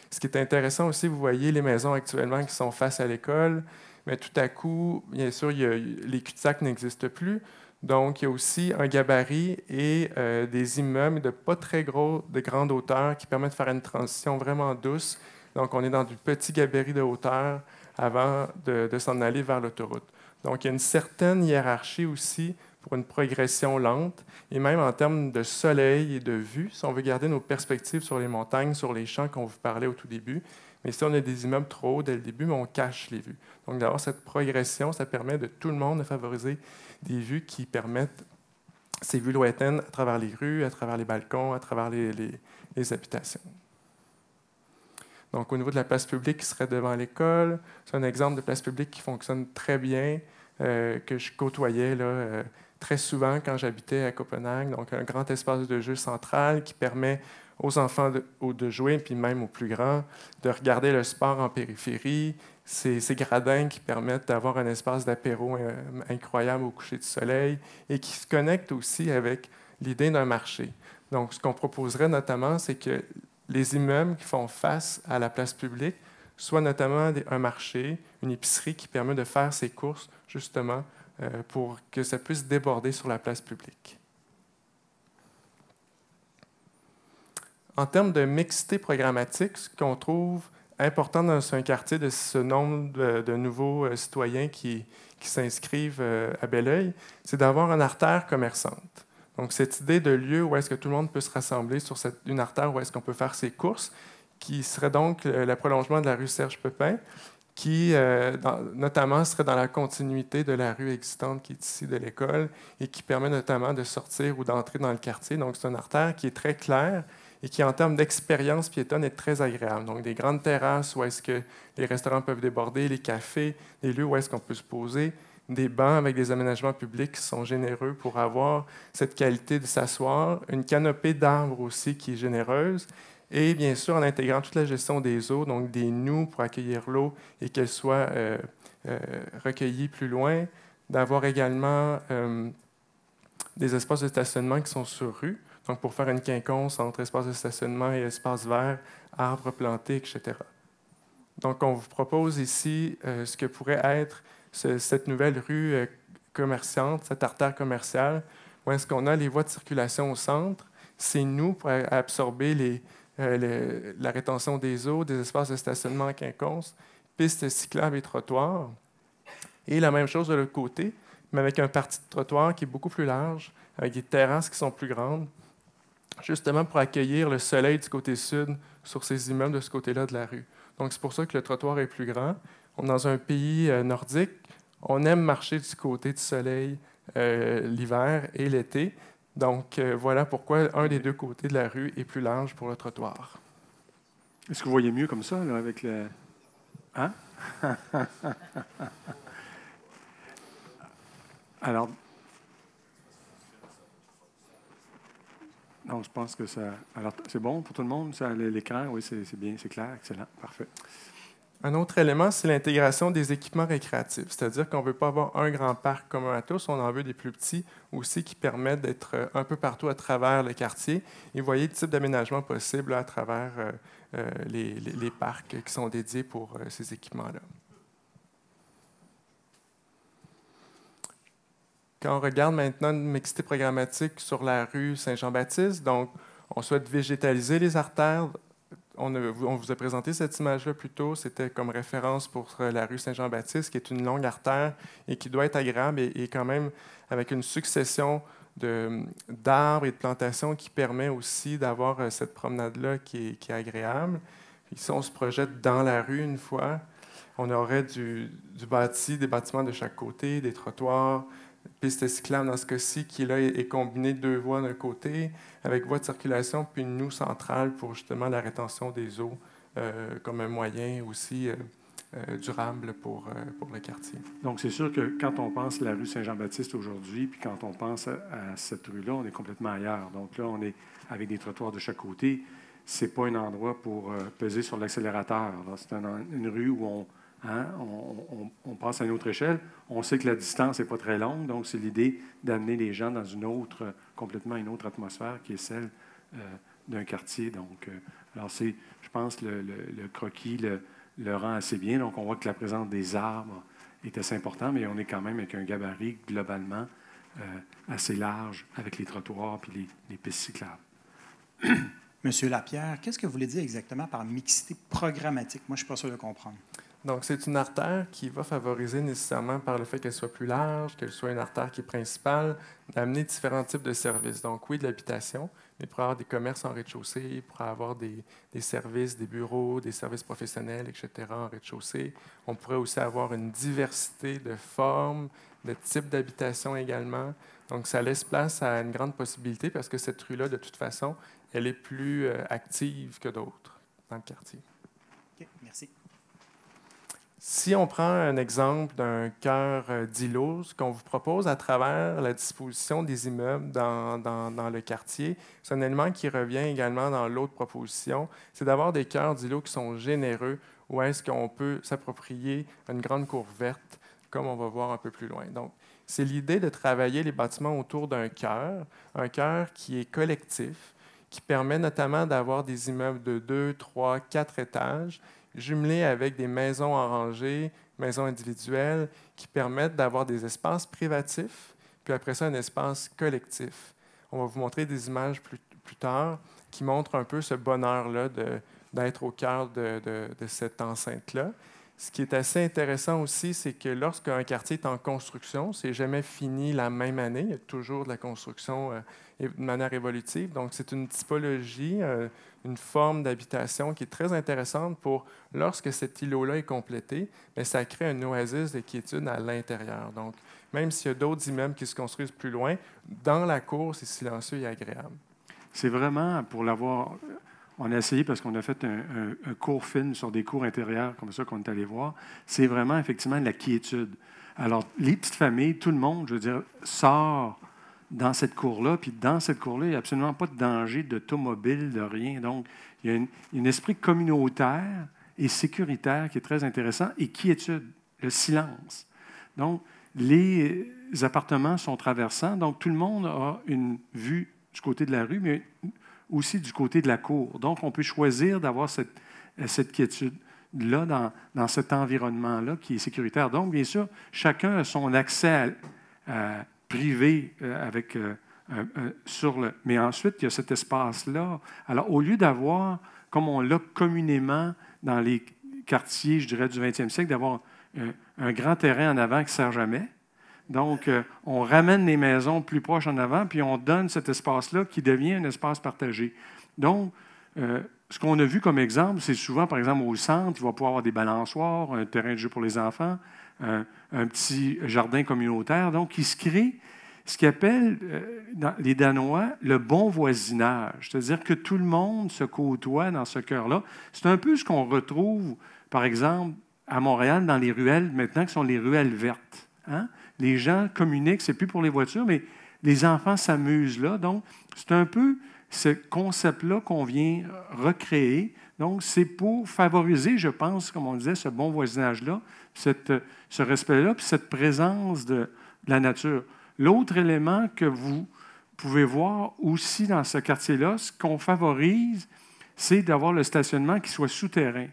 Ce qui est intéressant aussi, vous voyez les maisons actuellement qui sont face à l'école, mais tout à coup, bien sûr, les cul-de-sac n'existent plus. Donc, il y a aussi un gabarit et des immeubles de pas très de grande hauteur qui permettent de faire une transition vraiment douce. Donc, on est dans du petit gabarit de hauteur avant de s'en aller vers l'autoroute. Donc, il y a une certaine hiérarchie aussi pour une progression lente, et même en termes de soleil et de vue, si on veut garder nos perspectives sur les montagnes, sur les champs qu'on vous parlait au tout début. Mais si on a des immeubles trop hauts dès le début, on cache les vues. Donc, d'avoir cette progression, ça permet de tout le monde de favoriser des vues qui permettent ces vues lointaines à travers les rues, à travers les balcons, à travers les habitations. Donc, au niveau de la place publique qui serait devant l'école, c'est un exemple de place publique qui fonctionne très bien, que je côtoyais là, très souvent quand j'habitais à Copenhague. Donc, un grand espace de jeu central qui permet aux enfants de jouer, puis même aux plus grands, de regarder le sport en périphérie. Ces gradins qui permettent d'avoir un espace d'apéro incroyable au coucher du soleil et qui se connectent aussi avec l'idée d'un marché. Donc, ce qu'on proposerait notamment, c'est que les immeubles qui font face à la place publique soient notamment un marché, une épicerie qui permet de faire ses courses, justement, pour que ça puisse déborder sur la place publique. En termes de mixité programmatique, ce qu'on trouve important dans un quartier de ce nombre de nouveaux citoyens qui s'inscrivent à Belleuil, c'est d'avoir une artère commerçante. Donc, cette idée de lieu où est-ce que tout le monde peut se rassembler sur une artère où est-ce qu'on peut faire ses courses, qui serait donc le prolongement de la rue Serge-Pepin, qui, notamment, serait dans la continuité de la rue existante qui est ici de l'école et qui permet notamment de sortir ou d'entrer dans le quartier. Donc, c'est une artère qui est très claire et qui, en termes d'expérience piétonne, est très agréable. Donc, des grandes terrasses où est-ce que les restaurants peuvent déborder, les cafés, des lieux où est-ce qu'on peut se poser, des bancs avec des aménagements publics qui sont généreux pour avoir cette qualité de s'asseoir, une canopée d'arbres aussi qui est généreuse, et bien sûr, en intégrant toute la gestion des eaux, donc des noues pour accueillir l'eau et qu'elle soit recueillie plus loin, d'avoir également des espaces de stationnement qui sont sur rue, donc pour faire une quinconce entre espace de stationnement et espace vert, arbres plantés, etc. Donc, on vous propose ici ce que pourrait être cette nouvelle rue commerçante, cette artère commerciale, où est-ce qu'on a les voies de circulation au centre. C'est nous pour absorber la rétention des eaux, des espaces de stationnement en quinconce, pistes cyclables et trottoirs. Et la même chose de l'autre côté, mais avec un parti de trottoir qui est beaucoup plus large, avec des terrasses qui sont plus grandes, justement pour accueillir le soleil du côté sud sur ces immeubles de ce côté-là de la rue. Donc, c'est pour ça que le trottoir est plus grand. On est dans un pays nordique. On aime marcher du côté du soleil l'hiver et l'été. Donc, voilà pourquoi un des deux côtés de la rue est plus large pour le trottoir. Est-ce que vous voyez mieux comme ça, là, avec le... Hein? Alors... Donc, je pense que ça... Alors, c'est bon pour tout le monde, ça, l'écran? Oui, c'est bien, c'est clair, excellent, parfait. Un autre élément, c'est l'intégration des équipements récréatifs. C'est-à-dire qu'on ne veut pas avoir un grand parc commun à tous, on en veut des plus petits aussi qui permettent d'être un peu partout à travers le quartier. Et vous voyez le type d'aménagement possible à travers les parcs qui sont dédiés pour ces équipements-là. Quand on regarde maintenant une mixité programmatique sur la rue Saint-Jean-Baptiste, donc on souhaite végétaliser les artères. On vous a présenté cette image-là plus tôt. C'était comme référence pour la rue Saint-Jean-Baptiste, qui est une longue artère et qui doit être agréable et quand même avec une succession d'arbres et de plantations qui permet aussi d'avoir cette promenade-là qui est agréable. Ici, on se projette dans la rue une fois. On aurait du bâti, des bâtiments de chaque côté, des trottoirs, piste cyclable dans ce cas-ci, qui là est combiné de 2 voies d'un côté, avec voie de circulation, puis une noue centrale pour justement la rétention des eaux, comme un moyen aussi durable pour le quartier. Donc, c'est sûr que quand on pense à la rue Saint-Jean-Baptiste aujourd'hui, puis quand on pense à cette rue-là, on est complètement ailleurs. Donc là, on est avec des trottoirs de chaque côté. Ce n'est pas un endroit pour peser sur l'accélérateur. C'est une rue où on passe à une autre échelle. On sait que la distance n'est pas très longue, donc c'est l'idée d'amener les gens dans complètement une autre atmosphère qui est celle d'un quartier. Donc, alors je pense, le croquis le rend assez bien. Donc, on voit que la présence des arbres est assez importante, mais on est quand même avec un gabarit globalement assez large avec les trottoirs et les pistes cyclables. Monsieur Lapierre, qu'est-ce que vous voulez dire exactement par mixité programmatique? Moi, je ne suis pas sûr de comprendre. Donc, c'est une artère qui va favoriser nécessairement par le fait qu'elle soit plus large, qu'elle soit une artère qui est principale, d'amener différents types de services. Donc, oui, de l'habitation, mais pour avoir des commerces en rez-de-chaussée, pour avoir des services, des bureaux, des services professionnels, etc. en rez-de-chaussée. On pourrait aussi avoir une diversité de formes, de types d'habitation également. Donc, ça laisse place à une grande possibilité parce que cette rue-là, de toute façon, elle est plus active que d'autres dans le quartier. OK, merci. Si on prend un exemple d'un cœur d'îlot, ce qu'on vous propose à travers la disposition des immeubles dans le quartier, c'est un élément qui revient également dans l'autre proposition, c'est d'avoir des cœurs d'îlot qui sont généreux, où est-ce qu'on peut s'approprier une grande cour verte, comme on va voir un peu plus loin. Donc, c'est l'idée de travailler les bâtiments autour d'un cœur qui est collectif, qui permet notamment d'avoir des immeubles de 2, 3, 4 étages, jumelés avec des maisons en rangée, maisons individuelles, qui permettent d'avoir des espaces privatifs, puis après ça, un espace collectif. On va vous montrer des images plus plus tard, qui montre un peu ce bonheur-là d'être au cœur de cette enceinte-là. Ce qui est assez intéressant aussi, c'est que lorsqu'un quartier est en construction, c'est jamais fini la même année. Il y a toujours de la construction de manière évolutive. Donc, c'est une typologie, une forme d'habitation qui est très intéressante pour, lorsque cet îlot-là est complété, bien, ça crée un oasis de quiétude à l'intérieur. Donc, même s'il y a d'autres immeubles qui se construisent plus loin, dans la cour, c'est silencieux et agréable. C'est vraiment, pour l'avoir... On a essayé parce qu'on a fait un court film sur des cours intérieures comme ça qu'on est allé voir. C'est vraiment, effectivement, la quiétude. Alors, les petites familles, tout le monde, je veux dire, sort dans cette cour-là. Puis dans cette cour-là, il n'y a absolument pas de danger d'automobile, de rien. Donc, il y a un esprit communautaire et sécuritaire qui est très intéressant. Et quiétude, le silence. Donc, les appartements sont traversants. Donc, tout le monde a une vue du côté de la rue, mais aussi du côté de la cour. Donc, on peut choisir d'avoir cette quiétude-là dans cet environnement-là qui est sécuritaire. Donc, bien sûr, chacun a son accès privé mais ensuite, il y a cet espace-là. Alors, au lieu d'avoir, comme on l'a communément dans les quartiers, je dirais, du 20e siècle, d'avoir un grand terrain en avant qui ne sert jamais, donc, on ramène les maisons plus proches en avant, puis on donne cet espace-là qui devient un espace partagé. Donc, ce qu'on a vu comme exemple, c'est souvent, par exemple, au centre, il va pouvoir avoir des balançoires, un terrain de jeu pour les enfants, un petit jardin communautaire. Donc, il se crée ce qu'appellent les Danois le bon voisinage, c'est-à-dire que tout le monde se côtoie dans ce cœur-là. C'est un peu ce qu'on retrouve, par exemple, à Montréal, dans les ruelles, maintenant, qui sont les ruelles vertes. Hein? Les gens communiquent, c'est plus pour les voitures, mais les enfants s'amusent là. Donc, c'est un peu ce concept-là qu'on vient recréer. Donc, c'est pour favoriser, je pense, comme on disait, ce bon voisinage-là, ce respect-là, puis cette présence de la nature. L'autre élément que vous pouvez voir aussi dans ce quartier-là, ce qu'on favorise, c'est d'avoir le stationnement qui soit souterrain.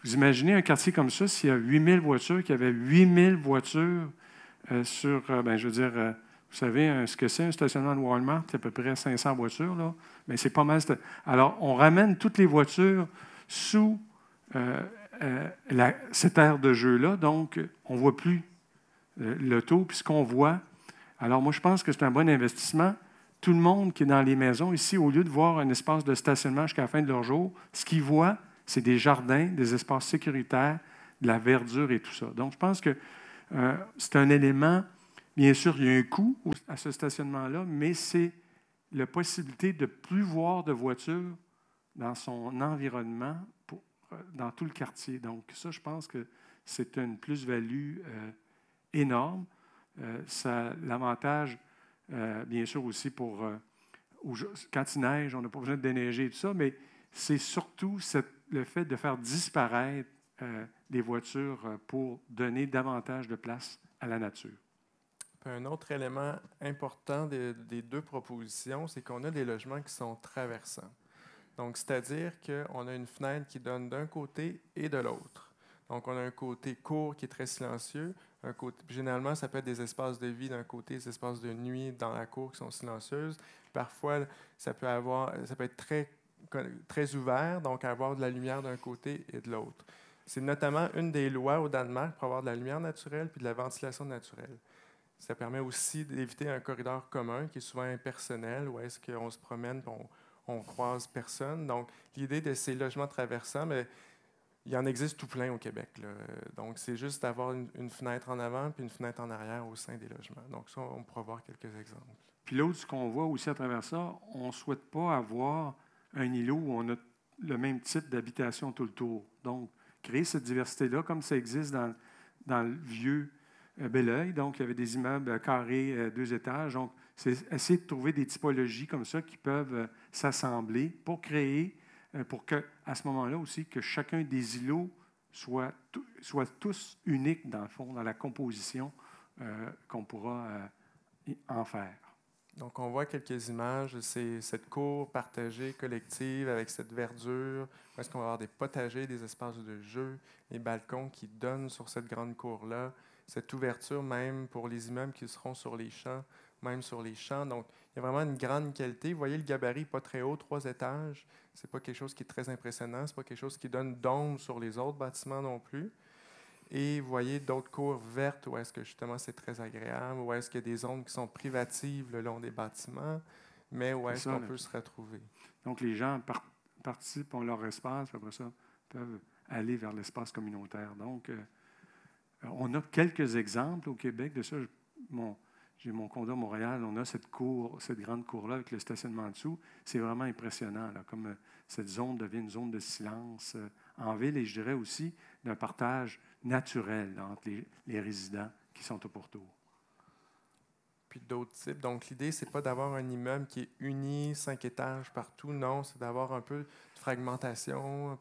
Vous imaginez un quartier comme ça, s'il y a 8000 voitures, qu'il y avait 8000 voitures sur, je veux dire, vous savez, ce que c'est un stationnement de Walmart, c'est à peu près 500 voitures, là. Mais c'est pas mal. Alors, on ramène toutes les voitures sous cette aire de jeu-là, donc on ne voit plus l'auto, puis ce qu'on voit. Alors, moi, je pense que c'est un bon investissement. Tout le monde qui est dans les maisons ici, au lieu de voir un espace de stationnement jusqu'à la fin de leur jour, ce qu'ils voient, c'est des jardins, des espaces sécuritaires, de la verdure et tout ça. Donc, je pense que c'est un élément, bien sûr, il y a un coût à ce stationnement-là, mais c'est la possibilité de ne plus voir de voitures dans son environnement, dans tout le quartier. Donc, ça, je pense que c'est une plus-value énorme. Ça a l'avantage, bien sûr, aussi pour quand il neige, on n'a pas besoin de déneiger et tout ça, mais c'est surtout le fait de faire disparaître les voitures pour donner davantage de place à la nature. Un autre élément important des deux propositions, c'est qu'on a des logements qui sont traversants. Donc, c'est-à-dire qu'on a une fenêtre qui donne d'un côté et de l'autre. Donc, on a un côté court qui est très silencieux. Généralement, ça peut être des espaces de vie d'un côté, des espaces de nuit dans la cour qui sont silencieuses. Parfois, ça peut être très ouvert, donc avoir de la lumière d'un côté et de l'autre. C'est notamment une des lois au Danemark pour avoir de la lumière naturelle puis de la ventilation naturelle. Ça permet aussi d'éviter un corridor commun qui est souvent impersonnel, où est-ce qu'on se promène et on croise personne. Donc, l'idée de ces logements traversants, mais il en existe tout plein au Québec, là. Donc, c'est juste d'avoir une fenêtre en avant puis une fenêtre en arrière au sein des logements. Donc, ça, on pourra voir quelques exemples. Puis l'autre, ce qu'on voit aussi à travers ça, on ne souhaite pas avoir un îlot où on a le même type d'habitation tout le tour. Donc, créer cette diversité-là, comme ça existe dans le vieux Belleuil. Donc, il y avait des immeubles carrés, 2 étages. Donc, c'est essayer de trouver des typologies comme ça qui peuvent s'assembler pour créer, pour qu'à ce moment-là aussi, que chacun des îlots soient tous uniques, dans le fond, dans la composition qu'on pourra en faire. Donc, on voit quelques images. C'est cette cour partagée, collective, avec cette verdure. Où est-ce qu'on va avoir des potagers, des espaces de jeu, des balcons qui donnent sur cette grande cour-là. Cette ouverture même pour les immeubles qui seront sur les champs même sur les champs. Donc, il y a vraiment une grande qualité. Vous voyez, le gabarit pas très haut, 3 étages. Ce n'est pas quelque chose qui est très impressionnant. Ce n'est pas quelque chose qui donne d'ombre sur les autres bâtiments non plus. Et vous voyez d'autres cours vertes où est-ce que justement c'est très agréable, où est-ce qu'il y a des zones qui sont privatives le long des bâtiments, mais où est-ce qu'on peut se retrouver. Donc, les gens participent, ont leur espace, puis après ça, peuvent aller vers l'espace communautaire. Donc, on a quelques exemples au Québec de ça. J'ai mon condo à Montréal, on a cette grande cour-là avec le stationnement en dessous. C'est vraiment impressionnant, là, comme cette zone devient une zone de silence en ville et je dirais aussi d'un partage naturel entre les résidents qui sont au pourtour. Puis d'autres types. Donc, l'idée, ce n'est pas d'avoir un immeuble qui est uni, 5 étages partout. Non, c'est d'avoir un peu de fragmentation, de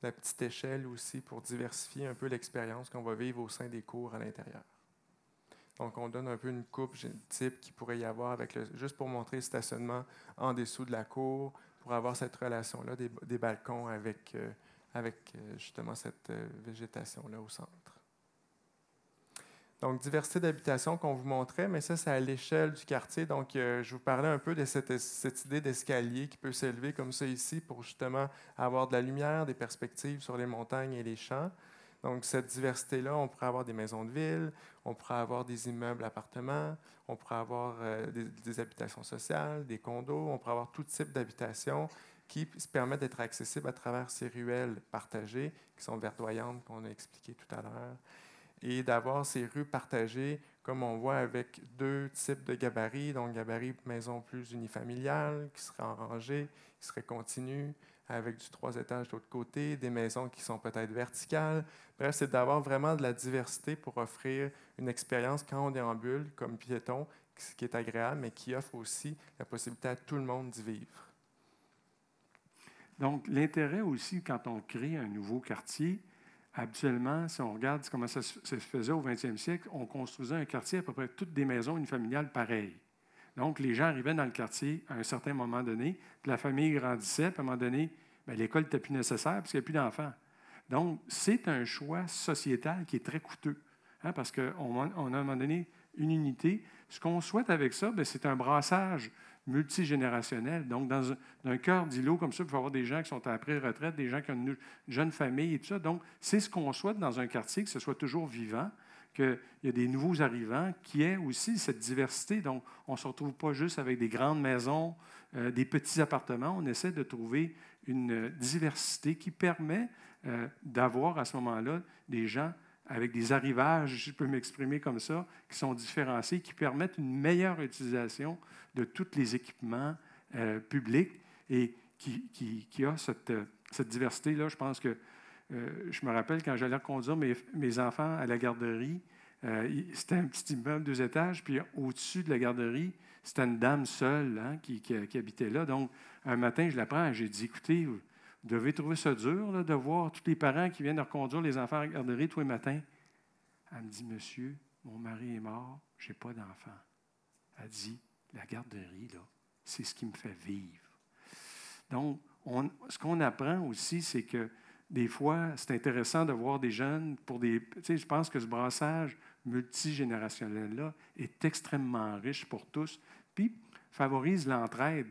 la petite échelle aussi pour diversifier un peu l'expérience qu'on va vivre au sein des cours à l'intérieur. Donc, on donne un peu une coupe type qu'il pourrait y avoir juste pour montrer le stationnement en dessous de la cour, pour avoir cette relation-là des balcons avec justement cette végétation-là au centre. Donc, diversité d'habitation qu'on vous montrait, mais ça, c'est à l'échelle du quartier. Donc, je vous parlais un peu de cette idée d'escalier qui peut s'élever comme ça ici pour justement avoir de la lumière, des perspectives sur les montagnes et les champs. Donc, cette diversité-là, on pourrait avoir des maisons de ville, on pourrait avoir des immeubles appartements, on pourrait avoir des habitations sociales, des condos, on pourrait avoir tout type d'habitation qui se permettent d'être accessibles à travers ces ruelles partagées qui sont verdoyantes, qu'on a expliquées tout à l'heure, et d'avoir ces rues partagées, comme on voit avec 2 types de gabarits, donc gabarit maison plus unifamiliale, qui serait en rangée, qui serait continue, avec du 3 étages de l'autre côté, des maisons qui sont peut-être verticales. Bref, c'est d'avoir vraiment de la diversité pour offrir une expérience quand on déambule comme piéton, qui est agréable, mais qui offre aussi la possibilité à tout le monde d'y vivre. Donc, l'intérêt aussi, quand on crée un nouveau quartier, habituellement, si on regarde comment ça se faisait au 20e siècle, on construisait un quartier à peu près toutes des maisons unifamiliales pareilles. Donc, les gens arrivaient dans le quartier à un certain moment donné, puis la famille grandissait, puis à un moment donné, bien, l'école n'était plus nécessaire parce qu'il n'y a plus d'enfants. Donc, c'est un choix sociétal qui est très coûteux, parce qu'on a à un moment donné une unité. Ce qu'on souhaite avec ça, bien, c'est un brassage multigénérationnel. Donc, dans un cœur d'îlot comme ça, il faut avoir des gens qui sont à la pré-retraite, des gens qui ont une jeune famille et tout ça. Donc, c'est ce qu'on souhaite dans un quartier, que ce soit toujours vivant, qu'il y a des nouveaux arrivants, qui aient aussi cette diversité. Donc, on ne se retrouve pas juste avec des grandes maisons, des petits appartements. On essaie de trouver une diversité qui permet d'avoir à ce moment-là des gens avec des arrivages, si je peux m'exprimer comme ça, qui sont différenciés, qui permettent une meilleure utilisation de tous les équipements publics et qui a cette diversité-là. Je pense que je me rappelle quand j'allais reconduire mes enfants à la garderie, c'était un petit immeuble 2 étages, puis au-dessus de la garderie, c'était une dame seule qui habitait là. Donc, un matin, je la prends, j'ai dit, écoutez, vous devez trouver ça dur là, de voir tous les parents qui viennent de reconduire les enfants à la garderie tous les matins. Elle me dit, monsieur, mon mari est mort, je n'ai pas d'enfant. Elle dit, la garderie, là, c'est ce qui me fait vivre. Donc, ce qu'on apprend aussi, c'est que des fois, c'est intéressant de voir des jeunes je pense que ce brassage multigénérationnel-là est extrêmement riche pour tous, puis favorise l'entraide.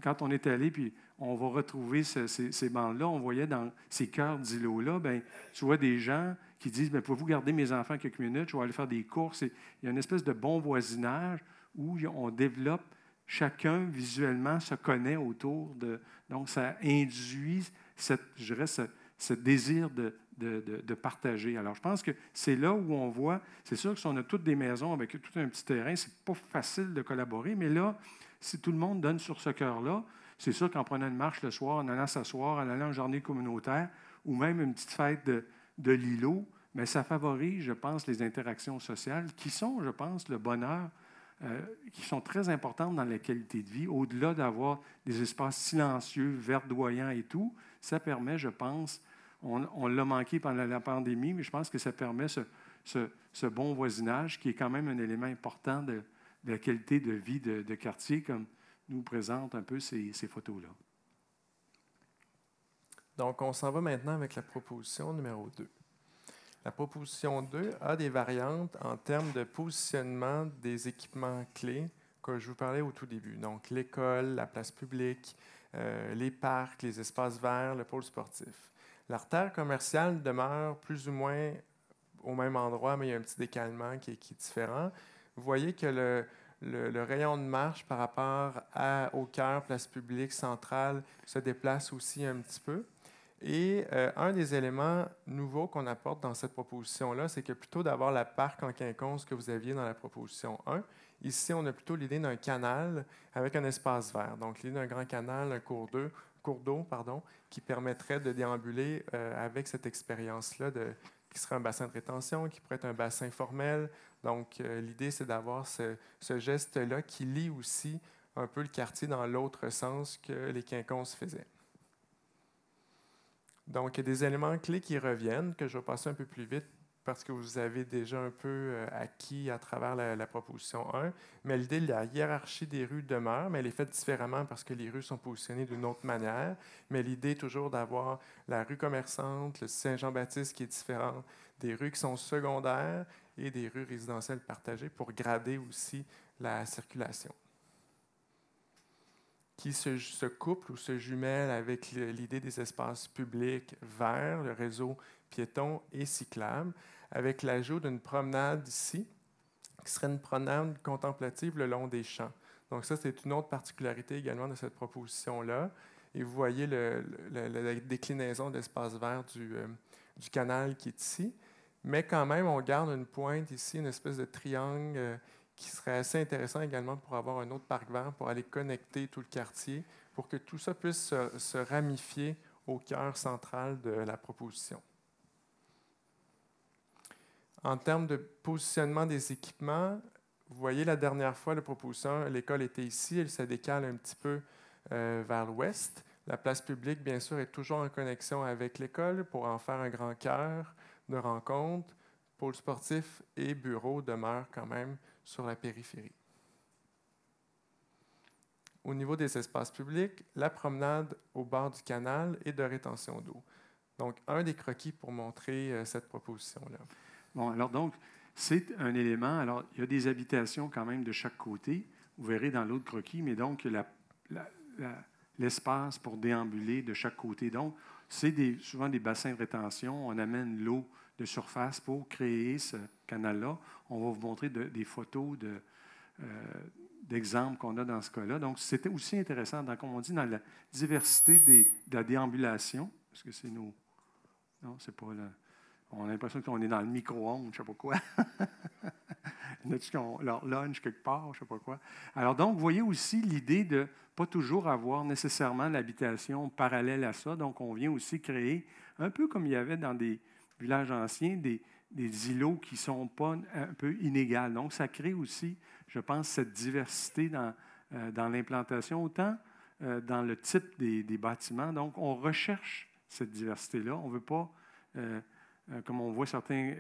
Quand on est allé, puis on va retrouver ces bandes-là, on voyait dans ces cœurs d'îlots-là, bien, tu vois des gens qui disent, bien, pouvez-vous garder mes enfants quelques minutes, je vais aller faire des courses. Il y a une espèce de bon voisinage où on développe, chacun visuellement se connaît autour de... Donc, ça induit ce désir de partager. Alors, je pense que c'est là où on voit, c'est sûr que si on a toutes des maisons avec tout un petit terrain, c'est pas facile de collaborer, mais là, si tout le monde donne sur ce cœur-là, c'est sûr qu'en prenant une marche le soir, en allant s'asseoir, en allant en journée communautaire, ou même une petite fête de l'îlot, mais ça favorise, je pense, les interactions sociales qui sont, je pense, le bonheur, qui sont très importantes dans la qualité de vie. Au-delà d'avoir des espaces silencieux, verdoyants et tout, ça permet, je pense, on l'a manqué pendant la pandémie, mais je pense que ça permet ce bon voisinage qui est quand même un élément important de la qualité de vie de quartier, comme nous présentent un peu ces photos-là. Donc, on s'en va maintenant avec la proposition numéro 2. La proposition 2 a des variantes en termes de positionnement des équipements clés que je vous parlais au tout début. Donc, l'école, la place publique, les parcs, les espaces verts, le pôle sportif. L'artère commerciale demeure plus ou moins au même endroit, mais il y a un petit décalement qui est différent. Vous voyez que le rayon de marche par rapport au cœur, place publique, centrale, se déplace aussi un petit peu. Et un des éléments nouveaux qu'on apporte dans cette proposition-là, c'est que plutôt d'avoir la parc en quinconce que vous aviez dans la proposition 1, ici, on a plutôt l'idée d'un canal avec un espace vert. Donc, l'idée d'un grand canal, un cours d'eau, qui permettrait de déambuler avec cette expérience-là qui serait un bassin de rétention, qui pourrait être un bassin formel. Donc, l'idée, c'est d'avoir ce geste-là qui lie aussi un peu le quartier dans l'autre sens que les quinconces faisaient. Donc, il y a des éléments clés qui reviennent, que je vais passer un peu plus vite parce que vous avez déjà un peu acquis à travers la proposition 1. Mais l'idée de la hiérarchie des rues demeure, mais elle est faite différemment parce que les rues sont positionnées d'une autre manière. Mais l'idée est toujours d'avoir la rue commerçante, le Saint-Jean-Baptiste qui est différent, des rues qui sont secondaires et des rues résidentielles partagées pour grader aussi la circulation, qui se couple ou se jumelle avec l'idée des espaces publics verts, le réseau piéton et cyclable, avec l'ajout d'une promenade ici, qui serait une promenade contemplative le long des champs. Donc ça, c'est une autre particularité également de cette proposition-là. Et vous voyez la déclinaison de l'espace vert du canal qui est ici. Mais quand même, on garde une pointe ici, une espèce de triangle qui serait assez intéressant également pour avoir un autre parc vert, pour aller connecter tout le quartier, pour que tout ça puisse se ramifier au cœur central de la proposition. En termes de positionnement des équipements, vous voyez la dernière fois, la proposition, l'école était ici, elle se décale un petit peu vers l'ouest. La place publique, bien sûr, est toujours en connexion avec l'école pour en faire un grand cœur de rencontre. Pôle sportif et bureau demeurent quand même sur la périphérie. Au niveau des espaces publics, la promenade au bord du canal et de rétention d'eau. Donc, un des croquis pour montrer cette proposition-là. Bon, alors donc, c'est un élément. Alors, il y a des habitations quand même de chaque côté. Vous verrez dans l'autre croquis, mais donc, l'espace pour déambuler de chaque côté. Donc, c'est souvent des bassins de rétention. On amène l'eau de surface pour créer ce canal-là. On va vous montrer des photos d'exemples qu'on a dans ce cas-là. Donc, c'était aussi intéressant, comme on dit, dans la diversité de la déambulation, parce que c'est nos... Non, c'est pas... On a l'impression qu'on est dans le micro-ondes, je ne sais pas quoi. Leur lunch quelque part, je ne sais pas quoi. Alors donc, vous voyez aussi l'idée de ne pas toujours avoir nécessairement l'habitation parallèle à ça. Donc, on vient aussi créer, un peu comme il y avait dans des villages anciens, des îlots qui ne sont pas un peu inégaux. Donc, ça crée aussi, je pense, cette diversité dans l'implantation, autant dans le type des bâtiments. Donc, on recherche cette diversité-là. On ne veut pas... comme on voit certains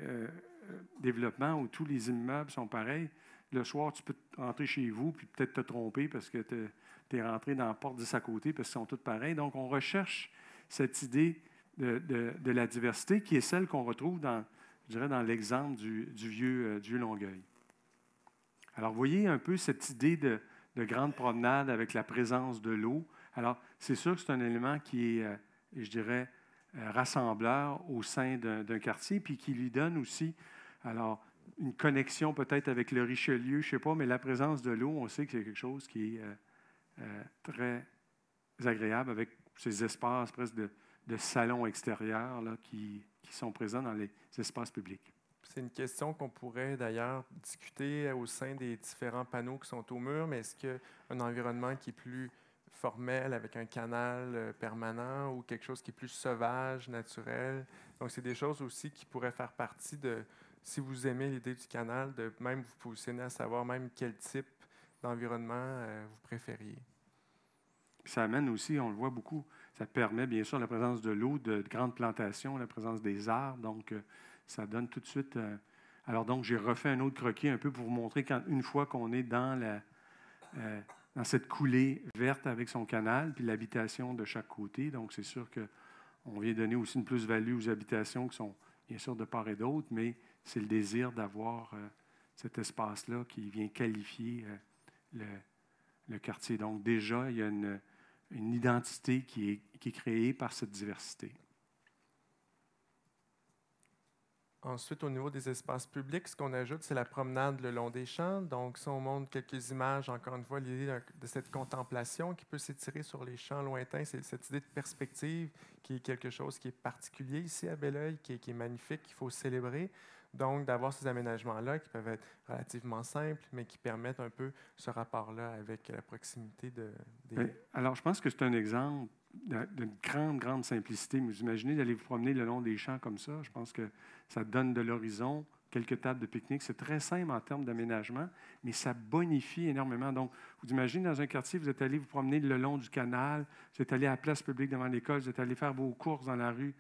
développements où tous les immeubles sont pareils, le soir, tu peux rentrer chez vous puis peut-être te tromper parce que tu es rentré dans la porte 10 à côté parce qu'ils sont tous pareils. Donc, on recherche cette idée de la diversité qui est celle qu'on retrouve dans l'exemple du vieux Longueuil. Alors, vous voyez un peu cette idée de grande promenade avec la présence de l'eau. Alors, c'est sûr que c'est un élément qui est, je dirais, rassembleur au sein d'un quartier, puis qui lui donne aussi, alors, une connexion peut-être avec le Richelieu, je ne sais pas, mais la présence de l'eau, on sait que c'est quelque chose qui est très agréable avec ces espaces presque de salons extérieurs là, qui sont présents dans les espaces publics. C'est une question qu'on pourrait d'ailleurs discuter au sein des différents panneaux qui sont au mur, mais est-ce qu'un environnement qui est plus formel avec un canal permanent ou quelque chose qui est plus sauvage, naturel? Donc, c'est des choses aussi qui pourraient faire partie de, si vous aimez l'idée du canal, de même vous positionner à savoir même quel type d'environnement vous préfériez. Ça amène aussi, on le voit beaucoup, ça permet bien sûr la présence de l'eau, de grandes plantations, la présence des arbres, donc ça donne tout de suite... Alors donc, j'ai refait un autre croquis un peu pour vous montrer une fois qu'on est dans cette coulée verte avec son canal, puis l'habitation de chaque côté. Donc, c'est sûr qu'on vient donner aussi une plus-value aux habitations qui bien sûr de part et d'autre, mais c'est le désir d'avoir cet espace-là qui vient qualifier le quartier. Donc déjà, il y a une identité qui est créée par cette diversité. Ensuite, au niveau des espaces publics, ce qu'on ajoute, c'est la promenade le long des champs. Donc, si on montre quelques images, encore une fois, l'idée de cette contemplation qui peut s'étirer sur les champs lointains, c'est cette idée de perspective qui est quelque chose qui est particulier ici à Belleuil, qui est magnifique, qu'il faut célébrer. Donc, d'avoir ces aménagements-là qui peuvent être relativement simples, mais qui permettent un peu ce rapport-là avec la proximité des... Alors, je pense que c'est un exemple d'une grande, grande simplicité. Vous imaginez d'aller vous promener le long des champs comme ça. Je pense que ça donne de l'horizon, quelques tables de pique-nique. C'est très simple en termes d'aménagement, mais ça bonifie énormément. Donc, vous imaginez dans un quartier, vous êtes allé vous promener le long du canal, vous êtes allé à la place publique devant l'école, vous êtes allé faire vos courses dans la rue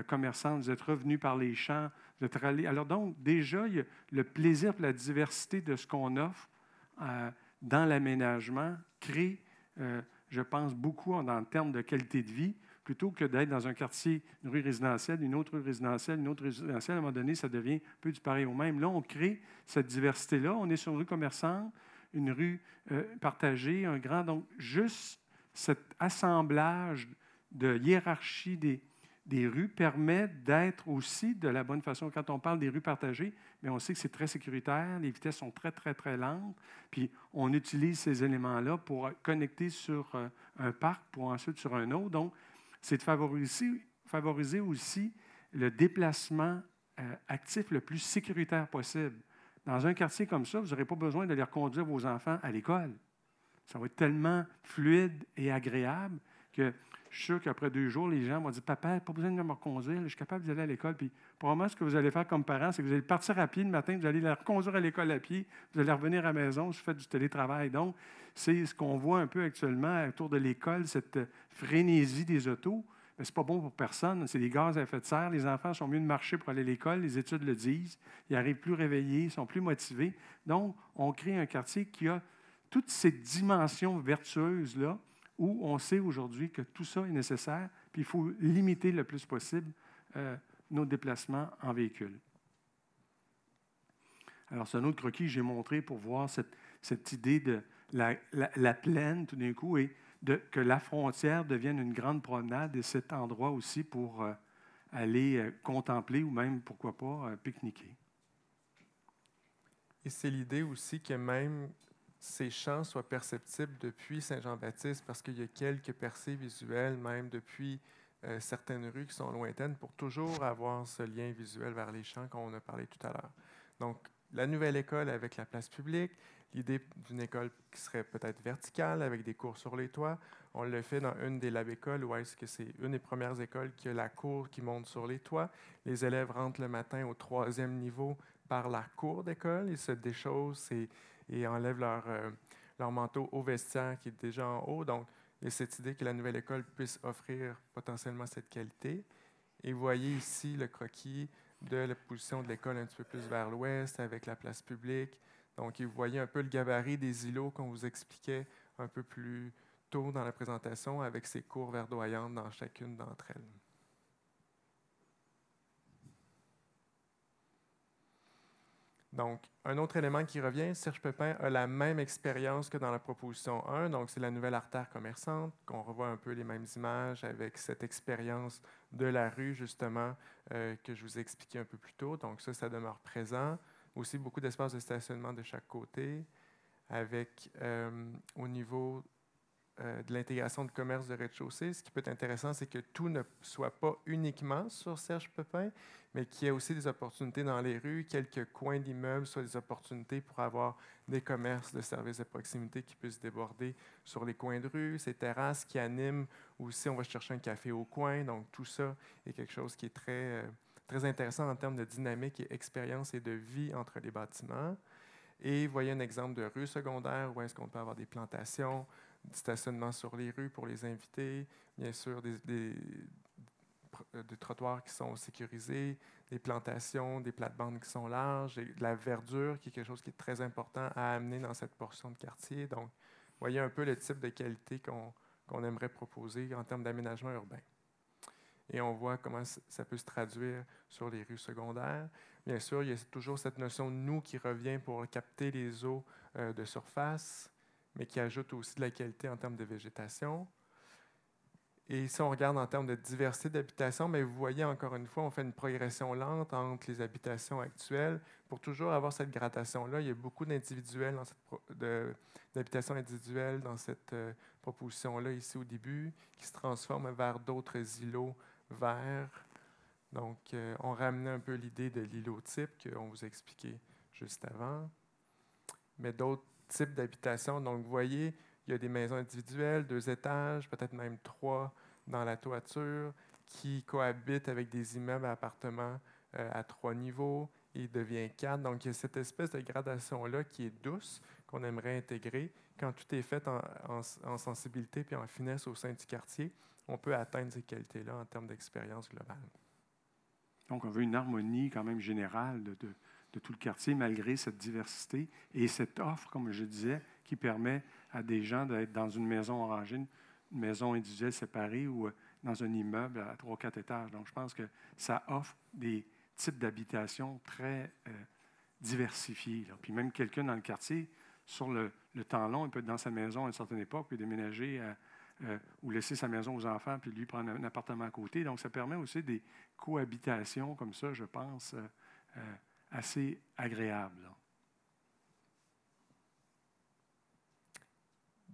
commerçante, vous êtes revenu par les champs, vous êtes allé... Alors donc, déjà, il y a le plaisir et la diversité de ce qu'on offre dans l'aménagement crée... je pense beaucoup en termes de qualité de vie, plutôt que d'être dans un quartier, une rue résidentielle, une autre rue résidentielle, une autre rue résidentielle. À un moment donné, ça devient un peu du pareil au même. Là, on crée cette diversité-là. On est sur une rue commerçante, une rue partagée, un grand... Donc, juste cet assemblage de hiérarchie des rues permet d'être aussi de la bonne façon. Quand on parle des rues partagées, bien, on sait que c'est très sécuritaire, les vitesses sont très, très, très lentes, puis on utilise ces éléments-là pour connecter sur un parc, pour ensuite sur un autre. Donc, c'est de favoriser aussi le déplacement actif le plus sécuritaire possible. Dans un quartier comme ça, vous n'aurez pas besoin d'aller reconduire vos enfants à l'école. Ça va être tellement fluide et agréable que je suis sûr qu'après 2 jours, les gens vont dire « Papa, pas besoin de me reconduire, je suis capable d'aller à l'école. » Puis probablement, ce que vous allez faire comme parents, c'est que vous allez partir à pied le matin, vous allez la reconduire à l'école à pied, vous allez revenir à la maison, vous faites du télétravail. Donc, c'est ce qu'on voit un peu actuellement autour de l'école, cette frénésie des autos. Mais ce n'est pas bon pour personne. C'est des gaz à effet de serre. Les enfants sont mieux de marcher pour aller à l'école, les études le disent. Ils arrivent plus réveillés, ils sont plus motivés. Donc, on crée un quartier qui a toutes ces dimensions vertueuses-là, où on sait aujourd'hui que tout ça est nécessaire, puis il faut limiter le plus possible nos déplacements en véhicule. Alors, c'est un autre croquis que j'ai montré pour voir cette idée de la plaine, tout d'un coup, et que la frontière devienne une grande promenade, et cet endroit aussi pour aller contempler ou même, pourquoi pas, pique-niquer. Et c'est l'idée aussi que même ces champs soient perceptibles depuis Saint-Jean-Baptiste, parce qu'il y a quelques percées visuelles, même depuis certaines rues qui sont lointaines, pour toujours avoir ce lien visuel vers les champs qu'on a parlé tout à l'heure. Donc, la nouvelle école avec la place publique, l'idée d'une école qui serait peut-être verticale, avec des cours sur les toits. On le fait dans une des lab-écoles, où est-ce que c'est une des premières écoles qui a la cour qui monte sur les toits. Les élèves rentrent le matin au 3e niveau par la cour d'école, ils se déchaussent et enlèvent leur manteau au vestiaire qui est déjà en haut. Donc, il y a cette idée que la nouvelle école puisse offrir potentiellement cette qualité. Et vous voyez ici le croquis de la position de l'école un petit peu plus vers l'ouest, avec la place publique. Donc, vous voyez un peu le gabarit des îlots qu'on vous expliquait un peu plus tôt dans la présentation, avec ces cours verdoyantes dans chacune d'entre elles. Donc, un autre élément qui revient, Serge Pepin a la même expérience que dans la proposition 1, donc c'est la nouvelle artère commerçante, qu'on revoit un peu les mêmes images avec cette expérience de la rue, justement, que je vous ai expliqué un peu plus tôt. Donc ça demeure présent. Aussi, beaucoup d'espaces de stationnement de chaque côté, avec, au niveau de l'intégration de commerce de rez-de-chaussée. Ce qui peut être intéressant, c'est que tout ne soit pas uniquement sur Serge Pepin, mais qu'il y ait aussi des opportunités dans les rues, quelques coins d'immeubles soient des opportunités pour avoir des commerces de services de proximité qui puissent déborder sur les coins de rue, ces terrasses qui animent aussi, on va chercher un café au coin. Donc tout ça est quelque chose qui est très intéressant en termes de dynamique et expérience et de vie entre les bâtiments. Et vous voyez un exemple de rue secondaire où est-ce qu'on peut avoir des plantations, du stationnement sur les rues pour les invités, bien sûr des trottoirs qui sont sécurisés, des plantations, des plates-bandes qui sont larges, et de la verdure qui est quelque chose qui est très important à amener dans cette portion de quartier. Donc, vous voyez un peu le type de qualité qu'on aimerait proposer en termes d'aménagement urbain. et on voit comment ça peut se traduire sur les rues secondaires. Bien sûr, il y a toujours cette notion de nous qui revient pour capter les eaux de surface, mais qui ajoute aussi de la qualité en termes de végétation. Et si on regarde en termes de diversité d'habitations, mais vous voyez encore une fois, on fait une progression lente entre les habitations actuelles pour toujours avoir cette gradation-là. Il y a beaucoup d'individuels d'habitations individuelles dans cette proposition-là ici au début, qui se transforment vers d'autres îlots verts. Donc, on ramenait un peu l'idée de l'îlot type qu'on vous a expliqué juste avant. Mais d'autres types d'habitations, donc vous voyez, il y a des maisons individuelles, 2 étages, peut-être même 3 dans la toiture, qui cohabitent avec des immeubles à appartements à 3 niveaux. Il devient 4. Donc, il y a cette espèce de gradation-là qui est douce, qu'on aimerait intégrer. Quand tout est fait en sensibilité et en finesse au sein du quartier, on peut atteindre ces qualités-là en termes d'expérience globale. Donc, on veut une harmonie quand même générale de tout le quartier, malgré cette diversité et cette offre, comme je disais, qui permet à des gens d'être dans une maison orangée, une maison individuelle séparée ou dans un immeuble à 3-4 étages. Donc, je pense que ça offre des types d'habitation très diversifiés. Là. Puis même quelqu'un dans le quartier, sur le temps long, il peut être dans sa maison à une certaine époque, puis déménager ou laisser sa maison aux enfants, puis lui prendre un appartement à côté. Donc, ça permet aussi des cohabitations comme ça, je pense, assez agréables. Là.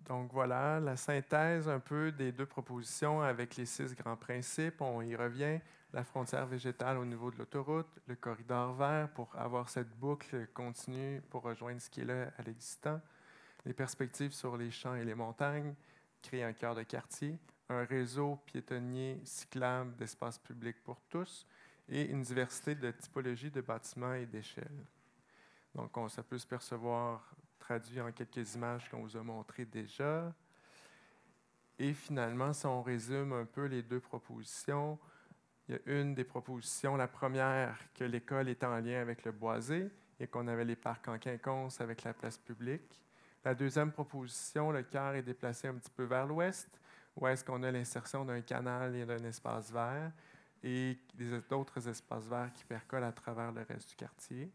Donc voilà, la synthèse un peu des 2 propositions avec les 6 grands principes. On y revient. La frontière végétale au niveau de l'autoroute, le corridor vert pour avoir cette boucle continue pour rejoindre ce qui est là à l'existant, les perspectives sur les champs et les montagnes, créer un cœur de quartier, un réseau piétonnier cyclable d'espaces publics pour tous et une diversité de typologies de bâtiments et d'échelles. Donc, ça peut se percevoir traduit en quelques images qu'on vous a montrées déjà. Et finalement, si on résume un peu les 2 propositions, il y a une des propositions, la première, que l'école est en lien avec le boisé et qu'on avait les parcs en quinconce avec la place publique. La deuxième proposition, le cœur est déplacé un petit peu vers l'ouest, où est-ce qu'on a l'insertion d'un canal et d'un espace vert et d'autres espaces verts qui percolent à travers le reste du quartier.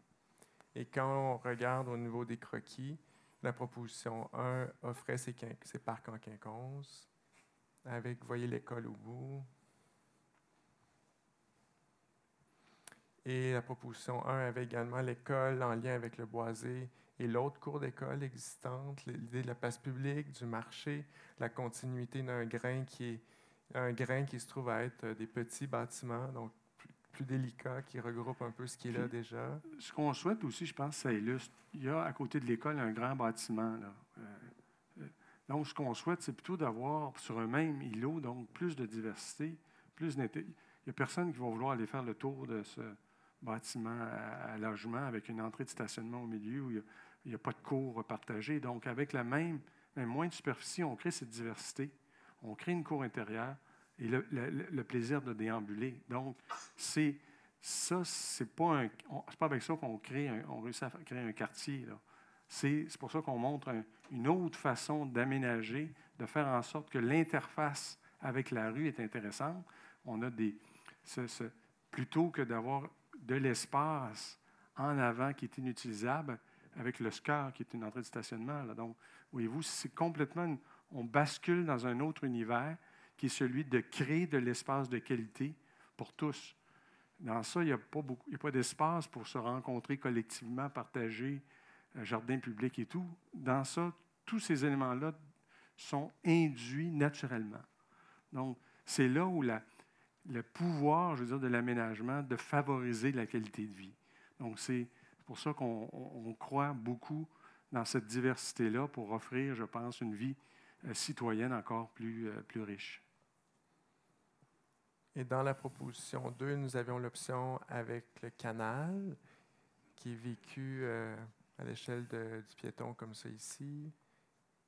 Et quand on regarde au niveau des croquis, la proposition 1 offrait ces parcs en quinconce, avec, vous voyez, l'école au bout. Et la proposition 1 avait également l'école en lien avec le boisé et l'autre cour d'école existante, l'idée de la place publique, du marché, la continuité d'un grain qui se trouve à être des petits bâtiments, donc plus délicats, qui regroupent un peu ce qui est là déjà. Ce qu'on souhaite aussi, je pense, ça illustre. Il y a à côté de l'école un grand bâtiment. Là. Donc, ce qu'on souhaite, c'est plutôt d'avoir sur un même îlot, donc plus de diversité, plus d'intérêt. Il n'y a personne qui va vouloir aller faire le tour de ce bâtiment à logement avec une entrée de stationnement au milieu où il n'y a pas de cour partagée. Donc, avec même moins de superficie, on crée cette diversité. On crée une cour intérieure et le plaisir de déambuler. Donc, c'est pas avec ça qu'on réussit à créer un quartier. Là. C'est pour ça qu'on montre une autre façon d'aménager, de faire en sorte que l'interface avec la rue est intéressante. On a plutôt que d'avoir de l'espace en avant qui est inutilisable, avec le SCAR qui est une entrée de stationnement. Là. Donc, voyez-vous, c'est complètement... On bascule dans un autre univers qui est celui de créer de l'espace de qualité pour tous. Dans ça, il n'y a pas d'espace pour se rencontrer collectivement, partager, jardin public et tout. Dans ça, tous ces éléments-là sont induits naturellement. Donc, c'est là où le pouvoir, je veux dire, de l'aménagement, de favoriser la qualité de vie. Donc, c'est pour ça qu'on croit beaucoup dans cette diversité-là pour offrir, je pense, une vie citoyenne encore plus riche. Et dans la proposition 2, nous avions l'option avec le canal, qui est vécu à l'échelle du piéton comme ça ici,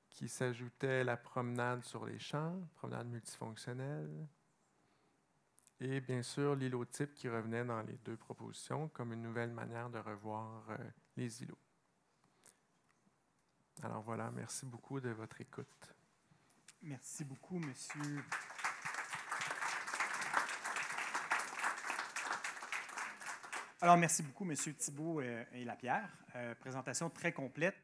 qui s'ajoutait la promenade sur les champs, promenade multifonctionnelle, et bien sûr l'îlot type qui revenait dans les 2 propositions comme une nouvelle manière de revoir les îlots. Alors voilà, merci beaucoup de votre écoute. Merci beaucoup, monsieur. Alors, merci beaucoup, M. Thibault et Lapierre. Présentation très complète.